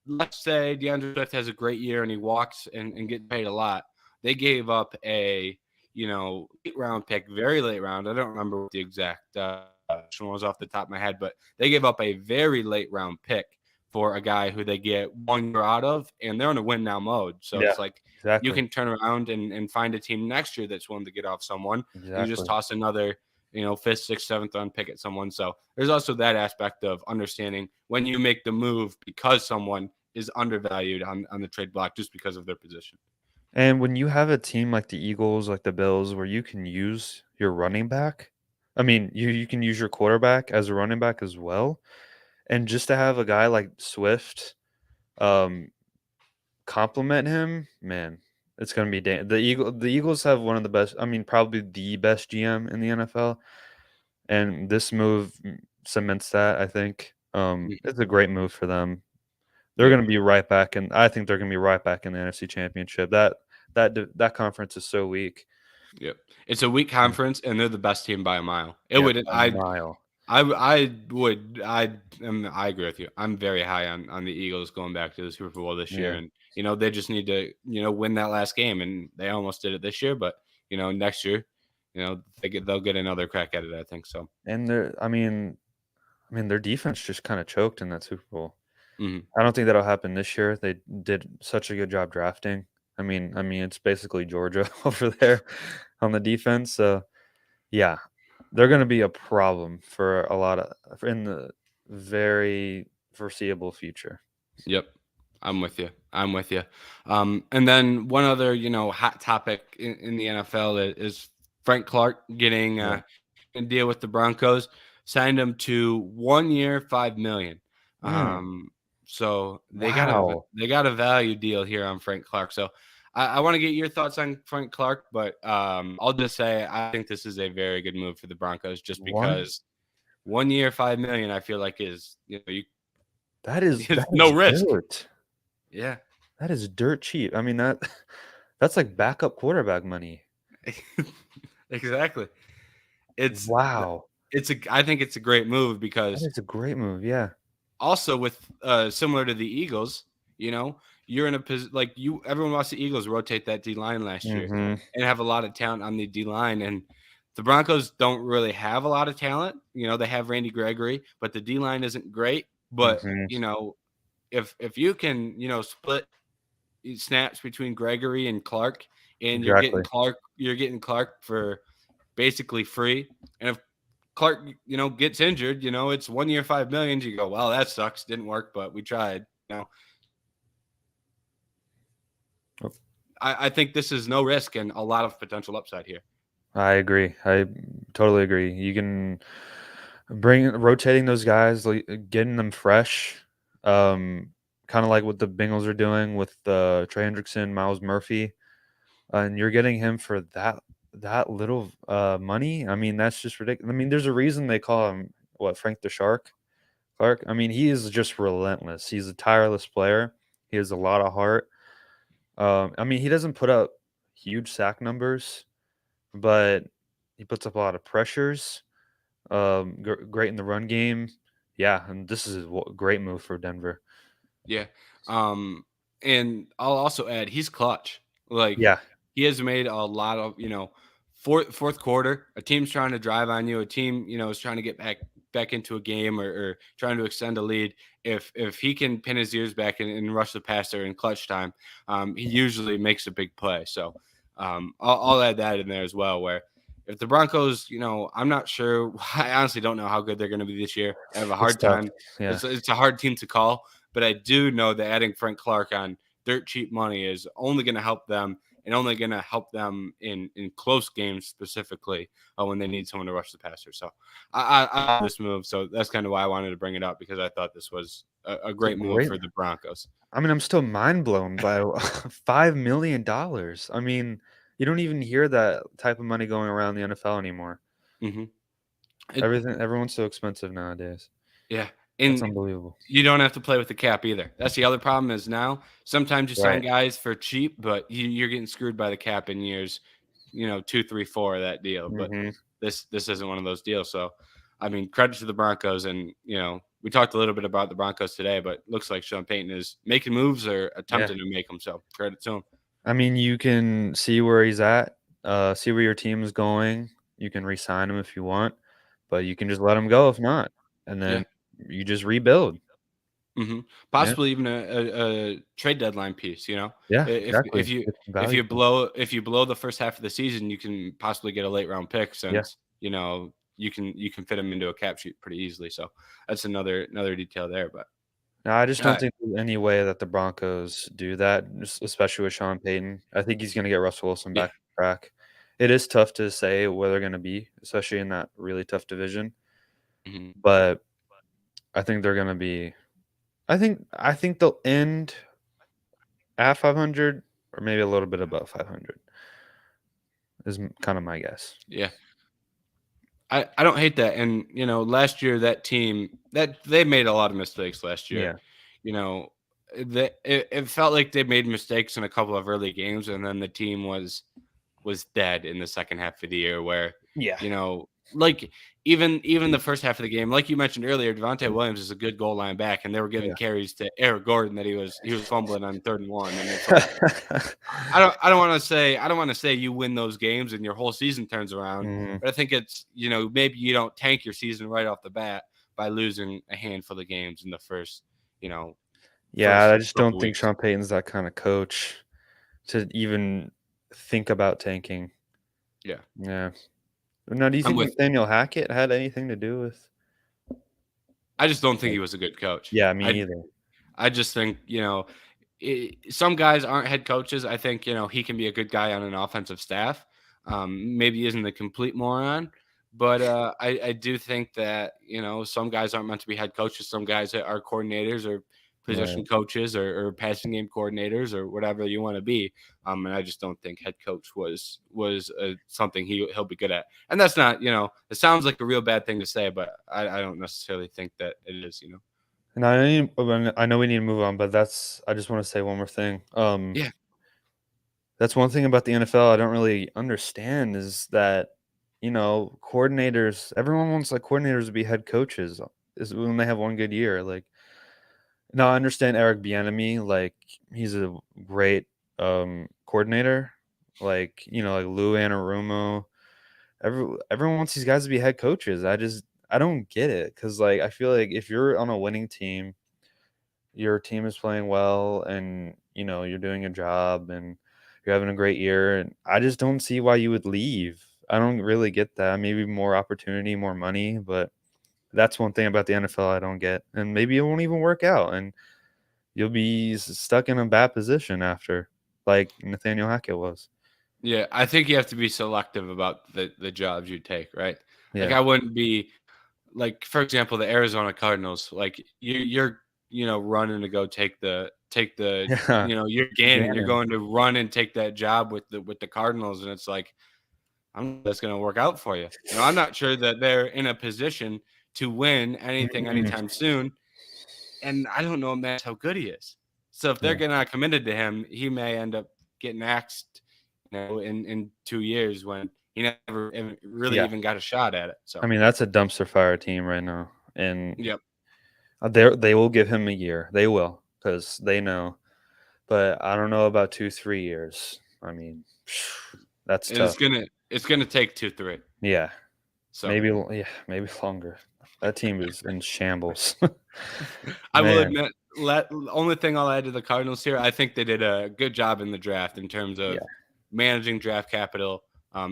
Let's say DeAndre Swift has a great year and he walks and gets paid a lot. They gave up a late round pick, very late round. I don't remember what the exact one was off the top of my head, but they gave up a very late round pick for a guy who they get 1 year out of, and they're in a win now mode. So Yeah. it's like you Exactly. can turn around and find a team next year that's willing to get off someone. You just Exactly. toss another fifth, sixth, seventh round pick at someone. So there's also that aspect of understanding when you make the move because someone is undervalued on the trade block just because of their position. And when you have a team like the Eagles, like the Bills, where you can use your running back, I mean, you can use your quarterback as a running back as well. And just to have a guy like Swift um, compliment him, man, it's going to be the Eagles have one of the best, I mean, probably the best GM in the NFL. And this move cements that, I think. It's a great move for them. They're Yep. going to be right back, and I think they're going to be right back in the NFC Championship. That conference is so weak. Yep. It's a weak conference, and they're the best team by a mile. It Yeah, would a mile. I agree with you. I'm very high on the Eagles going back to the Super Bowl this year, Yeah, and they just need to win that last game, and they almost did it this year, but next year, they'll get another crack at it. I think so. and I mean, their defense just kind of choked in that Super Bowl. Hmm. I don't think that'll happen this year. They did such a good job drafting. I mean, it's basically Georgia over there on the defense. So yeah, they're going to be a problem for a lot of in the very foreseeable future. Yep. I'm with you. I'm with you. And then one other, hot topic in the NFL is Frank Clark getting Yeah. a deal with the Broncos, signed him to 1 year, 5 million. Mm, So wow. they got a value deal here on Frank Clark. So I want to get your thoughts on Frank Clark, but I'll just say I think this is a very good move for the Broncos, just One because 1 year, 5 million, I feel like is that is is that no is risk. dirt. Yeah. That is dirt cheap. I mean that's like backup quarterback money. Exactly. It's Wow. I think it's a great move That because is a great move. Yeah. also with similar to the Eagles, you're in a position like everyone watched the Eagles rotate that D line last year Mhm. and have a lot of talent on the D line, and the Broncos don't really have a lot of talent. They have Randy Gregory, but the D line isn't great. But Mhm. if you can split snaps between Gregory and Clark, and Exactly. you're getting Clark for basically free. And if Clark, gets injured, it's 1 year, 5 million. You go, well, that sucks. Didn't work, but we tried. Oh, I think this is no risk and a lot of potential upside here. I agree. I totally agree. You can rotating those guys, like, getting them fresh, kind of like what the Bengals are doing with Trey Hendrickson, Miles Murphy, and you're getting him for that little money. I mean, that's just ridiculous. I mean, there's a reason they call him what, Frank the Shark Clark. I mean, he is just relentless. He's a tireless player. He has a lot of heart. I mean, he doesn't put up huge sack numbers, but he puts up a lot of pressures. Great in the run game. Yeah, and this is a great move for Denver. Yeah. And I'll also add he's clutch. Like Yeah, he has made a lot of, fourth quarter, a team's trying to drive on you, a team, is trying to get back into a game or trying to extend a lead. If he can pin his ears back and rush the passer in clutch time, he usually makes a big play. So I'll add that in there as well, where if the Broncos, I'm not sure. I honestly don't know how good they're going to be this year. I have a it's hard tough. time. Yeah, It's a hard team to call, but I do know that adding Frank Clark on dirt cheap money is only going to help them and only going to help them in close games specifically when they need someone to rush the passer. So I love this move. So that's kind of why I wanted to bring it up, because I thought this was a It's a great move great. for the Broncos. I mean, I'm still mind blown by $5 million. I mean, you don't even hear that type of money going around the NFL anymore. Mm-hmm. Everyone's so expensive nowadays. Yeah. That's And unbelievable. you don't have to play with the cap either. That's the other problem is now sometimes you sign Right. guys for cheap, but you're getting screwed by the cap in years, 2, 3, 4 of that deal. But Hmm. this isn't one of those deals. So, I mean, credit to the Broncos. And, we talked a little bit about the Broncos today, but looks like Sean Payton is making moves or Yeah. attempting to make them. So credit to him. I mean, you can see where he's at, see where your team is going. You can re-sign him if you want, but you can just let him go if not, and Yeah. then you just rebuild. Mm-hmm. Yeah. Possibly even a trade deadline piece. Yeah. If Exactly. if you Get some if value. you blow the first half of the season, you can possibly get a late round pick, Yeah. since you can fit them into a cap sheet pretty easily. So that's another detail there. But No, I just don't uh, think there's any way that the Broncos do that, especially with Sean Payton. I think he's going to get Russell Wilson yeah, back on track. It is tough to say where they're going to be, especially in that really tough division. mhm. But I think they're going to be. I think they'll end at 500 or maybe a little bit above 500. Is kind of my guess. Yeah. I don't hate that. And last year that team that they made a lot of mistakes last year. Yeah. You know, it felt like they made mistakes in a couple of early games, and then the team was dead in the second half of the year, where Yeah. like even the first half of the game, like you mentioned earlier, Devontae Williams is a good goal line back, and they were giving Yeah. carries to Eric Gordon that he was fumbling on 3rd and 1, and it's like I don't want to say you win those games and your whole season turns around, Mhm. but I think it's maybe you don't tank your season right off the bat by losing a handful of games in the first Yeah, first I just don't couple think weeks. Sean Payton's that kind of coach to even think about tanking. Yeah, Yeah. Now, do you I'm think with. Nathaniel Hackett had anything to do with? I just don't think he Like, was a good coach. yeah, me I either. I just think some guys aren't head coaches. I think he can be a good guy on an offensive staff. Maybe he isn't a complete moron, but I do think that some guys aren't meant to be head coaches. Some guys are coordinators or Right. position coaches or passing game coordinators or whatever you want to be. And I just don't think head coach was something he'll be good at. And that's not it sounds like a real bad thing to say, but I don't necessarily think that it is. And I know we need to move on, but I just want to say one more thing. Yeah. That's one thing about the NFL I don't really understand is that, coordinators, everyone wants like coordinators to be head coaches is when they have one good year. Like, now I understand Eric Bieniemy, like he's a great coordinator, like like Lou Anarumo. Everyone wants these guys to be head coaches. I don't get it because like I feel like if you're on a winning team, your team is playing well, and you're doing a job, and you're having a great year, and I just don't see why you would leave. I don't really get that. Maybe more opportunity, more money, but that's one thing about the NFL I don't get. And maybe it won't even work out, and you'll be stuck in a bad position after, like Nathaniel Hackett was. Yeah, I think you have to be selective about the jobs you take, right? Like Yeah. I wouldn't be like, for example, the Arizona Cardinals. Like you're running to go take the Yeah. you're Gannon. You're Gannon. going to run and take that job with the Cardinals, and it's like that's going to work out for you. I'm not sure that they're in a position to win anything Mhm. anytime soon, and I don't know, Matt, how good he is. So if they're Yeah. not committed to him, he may end up getting axed in 2 years when he never really Yeah. even got a shot at it. I So, mean, that's a dumpster fire team right now, and yep. they will give him a year. They will, because they know. But I don't know about 2-3 years. I mean, that's And tough. it's gonna take 2, 3. Yeah, So maybe longer. That team is in shambles. I will Man, admit, only thing I'll add to the Cardinals here, I think they did a good job in the draft in terms of yeah, managing draft capital.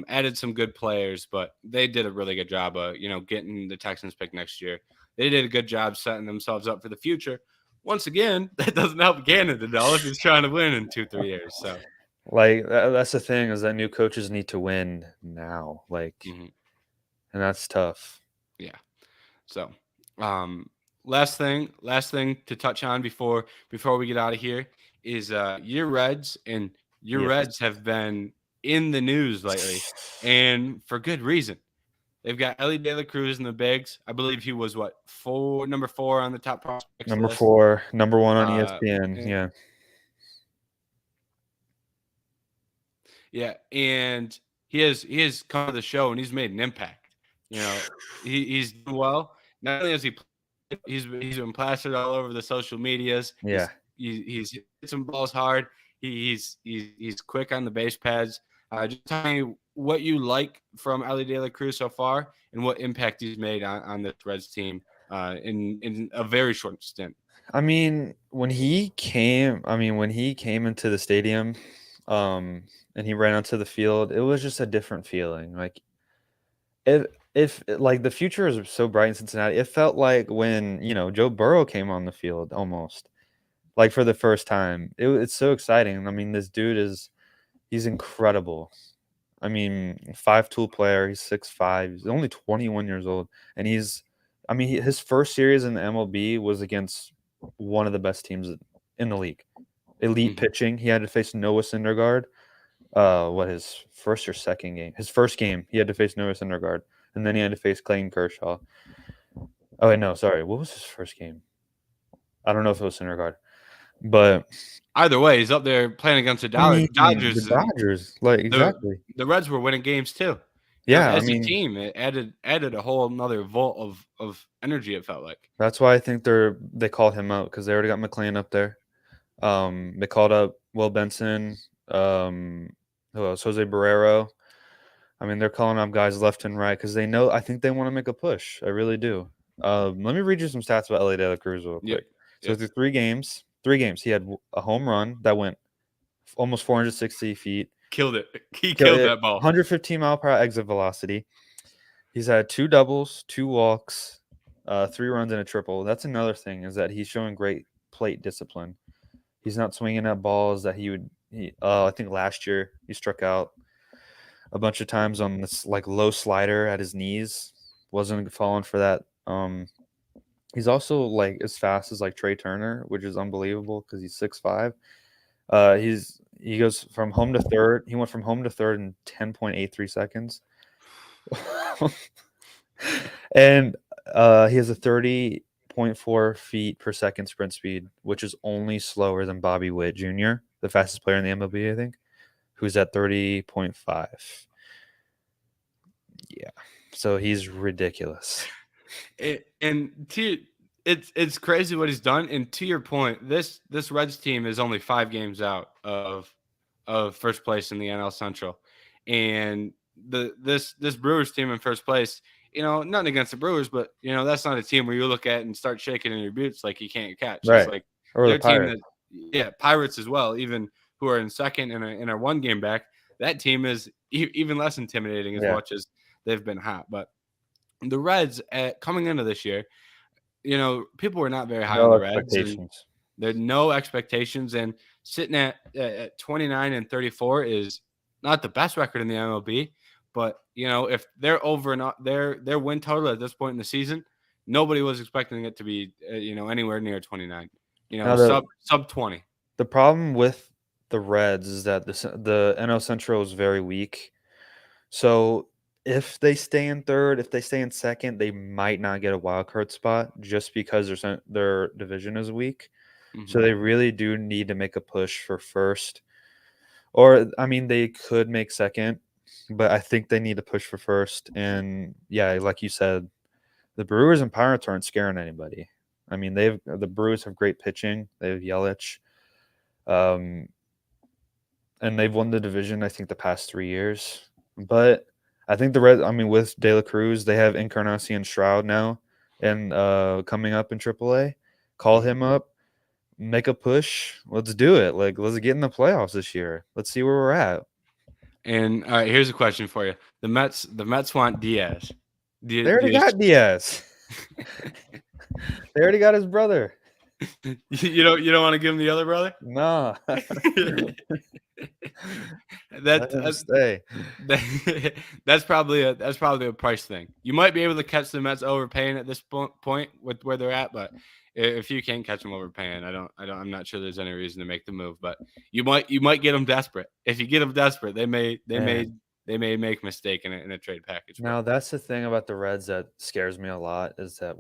Added some good players, but they did a really good job of getting the Texans pick next year. They did a good job setting themselves up for the future. Once again, that doesn't help Canada though if he's trying to win in 2, 3 years. So Like that's the thing is that new coaches need to win now, like, Hmm. and that's tough. Yeah. So, um, last thing to touch on before we get out of here is your Reds, and your Yes. Reds have been in the news lately, and for good reason. They've got Ellie De La Cruz in the bigs. I believe he was number four on the top prospects Number list. 4, number 1 on Uh, ESPN. and- Yeah. yeah, and he has come to the show and he's made an impact. He's done well. Not only has he's been plastered all over the social medias. Yeah. He's hit some balls hard. He's quick on the base pads. Just tell me what you like from Ali De La Cruz so far, and what impact he's made on this Reds team in a very short stint. I mean, when he came into the stadium, and he ran onto the field, it was just a different feeling. Like if like the future is so bright in Cincinnati, it felt like when, Joe Burrow came on the field almost. Like for the first time. It's so exciting. I mean, this dude he's incredible. I mean, 5-tool player, he's 6'5", he's only 21 years old, and his first series in the MLB was against one of the best teams in the league. Elite Mhm. pitching. He had to face Noah Syndergaard. His first or second game? His first game, he had to face Noah Syndergaard, and then he had to face Clayton Kershaw. Oh wait, no, sorry. What was his first game? I don't know if it was Syndergaard, but Either way, he's up there playing against the I mean, the Dodgers, and Dodgers, like the exactly. the Reds were winning games too. Yeah, I As a mean, team, it added a whole another volt of energy. It felt like. that's why I think they called him out because they already got McLean up there. They called up Will Benson. Who else? Jose Barrero. I mean, they're calling up guys left and right because they know. I think they want to make a push. I really do. Let me read you some stats about Ellie De La Cruz real Yep. quick. So Yep. through three games, he had a home run that went almost 460 feet. Killed it. He killed that ball. 115-mile-per-hour exit velocity. He's had 2 doubles, 2 walks, 3 runs, and a triple. That's another thing is that he's showing great plate discipline. He's not swinging at balls that I think last year he struck out a bunch of times on this like low slider at his knees. Wasn't falling for that. He's also like as fast as like Trey Turner, which is unbelievable because he's 6'5". He goes from home to third. He went from home to third in 10.83 seconds. And he has a 30.4 feet per second sprint speed, which is only slower than Bobby Witt Jr., the fastest player in the MLB, I think, who's at 30.5. Yeah. So he's ridiculous. It's crazy what he's done. And to your point, this Reds team is only 5 games out of first place in the NL Central, and this Brewers team in first place. Nothing against the Brewers, but that's not a team where you look at and start shaking in your boots like you can't catch. It's Right. like Or the their team Pirates. that, yeah, Pirates as well, even who are in second and are 1 game back. That team is even less intimidating as Yeah. much as they've been hot. But the Reds coming into this year, people were not very high on No the Reds, and expectations. there are no expectations. And sitting at 29 and 34 is not the best record in the MLB. But if they're over and their win total at this point in the season, nobody was expecting it to be anywhere near 29. Now Sub 20. the problem with the Reds is that the NL Central is very weak. So if they stay in third, if they stay in second, they might not get a wild card spot just because their division is weak. So they really do need to make a push for first. Or, I mean, they could make second, but I think they need to push for first. And, yeah, like you said, the Brewers and Pirates aren't scaring anybody. I mean, the Brewers have great pitching. They have Yelich. And they've won the division, I think, the past 3 years. But I think with De La Cruz, they have Encarnacion Stroud now and coming up in AAA. Call him up, make a push. Let's do it. Like, let's get in the playoffs this year. Let's see where we're at. And all right, here's a question for you: the Mets want Diaz. They already got Diaz. They already got his brother. You don't want to give him the other brother? Nah. that, Let him stay. that's probably a price thing. You might be able to catch the Mets overpaying at this point with where they're at, but if you can't catch them overpaying, I'm not sure there's any reason to make the move. But you might get them desperate. If you get them desperate, Man. they may make a mistake in a trade package. Now that's the thing about the Reds that scares me a lot is that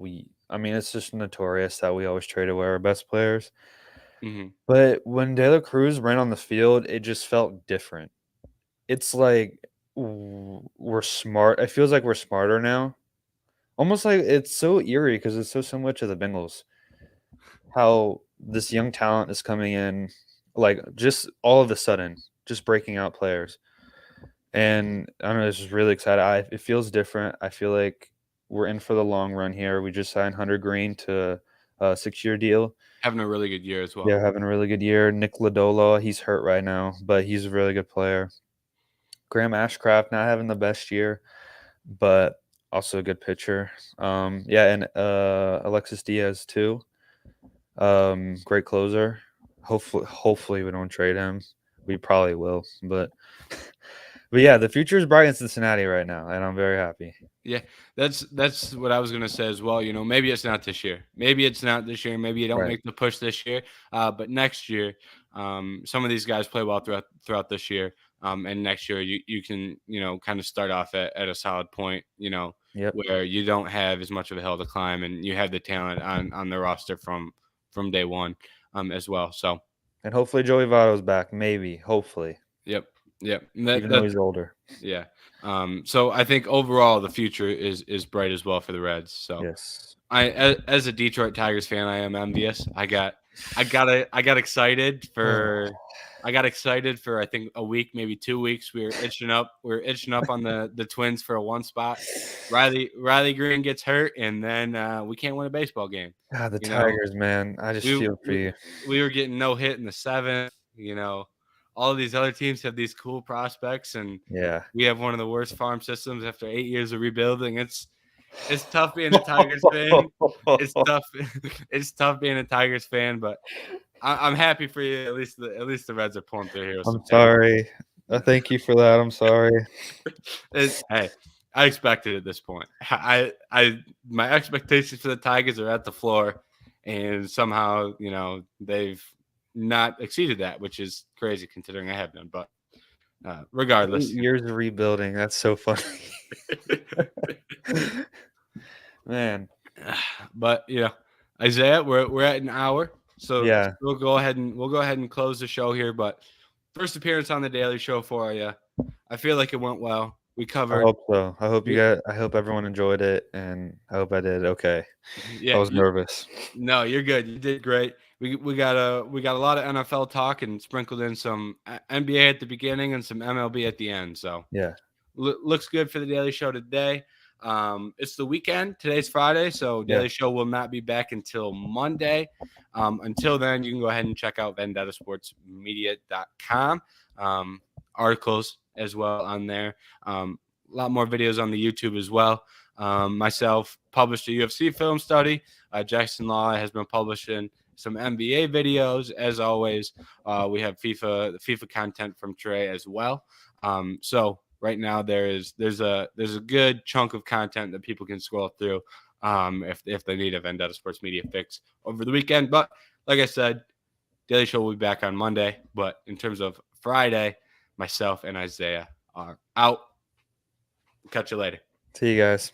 I mean, it's just notorious that we always trade away our best players. Mm-hmm. But when De La Cruz ran on the field, it just felt different. It's like we're smart. It feels like we're smarter now. Almost like it's so eerie because it's so similar to the Bengals. How this young talent is coming in, like just all of a sudden, just breaking out players. And I don't know, it's just really excited. It feels different. I feel like we're in for the long run here. We just signed Hunter Green to a 6-year deal. Having a really good year as well. Yeah, having a really good year. Nick Lodolo, he's hurt right now, but he's a really good player. Graham Ashcraft not having the best year, but also a good pitcher. Yeah, and Alexis Diaz too. Great closer. Hopefully we don't trade him. We probably will, but yeah, the future is bright in Cincinnati right now, and I'm very happy. Yeah, that's what I was gonna say as well. You know, maybe it's not this year. Maybe it's not this year. Maybe you don't Right. make the push this year. But next year, some of these guys play well throughout this year. And next year you can kind of start off at a solid point. Yep. Where you don't have as much of a hill to climb, and you have the talent on the roster from day one, as well. So. And hopefully Joey Votto's back. Maybe. Hopefully. Yep. Even though he's older. Yeah. So I think overall the future is bright as well for the Reds. So yes, as a Detroit Tigers fan, I am envious. I got excited for I think a week, maybe 2 weeks. We were itching up on the Twins for a one spot. Riley Green gets hurt, and then we can't win a baseball game. God, the Tigers, man. I just feel for you. We were getting no hit in the 7th. All of these other teams have these cool prospects, and we have one of the worst farm systems after 8 years of rebuilding. It's tough being a Tigers fan. It's tough. It's tough being a Tigers fan, but I'm happy for you. At least the Reds are pulling through here. I'm sorry. Thank you for that. I'm sorry. Hey, I expected at this point. My expectations for the Tigers are at the floor, and somehow they've not exceeded that, which is crazy considering I have none. But regardless, 8 years of rebuilding. That's so funny, man. But Isaiah, we're at an hour, so yeah, we'll go ahead and close the show here. But first appearance on the Daily Show for you. I feel like it went well. We covered. I hope so. I hope everyone enjoyed it, and I hope I did okay. Yeah, I was nervous. No, you're good. You did great. We got a lot of NFL talk and sprinkled in some NBA at the beginning and some MLB at the end. So yeah, looks good for the Daily Show today. It's the weekend. Today's Friday, so Daily Show will not be back until Monday. Until then, you can go ahead and check out vendettasportsmedia.com. Articles as well on there. A lot more videos on the YouTube as well. Myself published a UFC film study. Jackson Law has been publishing some NBA videos. As always, we have FIFA content from Trey as well. So right now there's a good chunk of content that people can scroll through if they need a Vendetta Sports Media fix over the weekend. But like I said, Daily Show will be back on Monday. But in terms of Friday, myself and Isaiah are out. Catch you later. See you guys.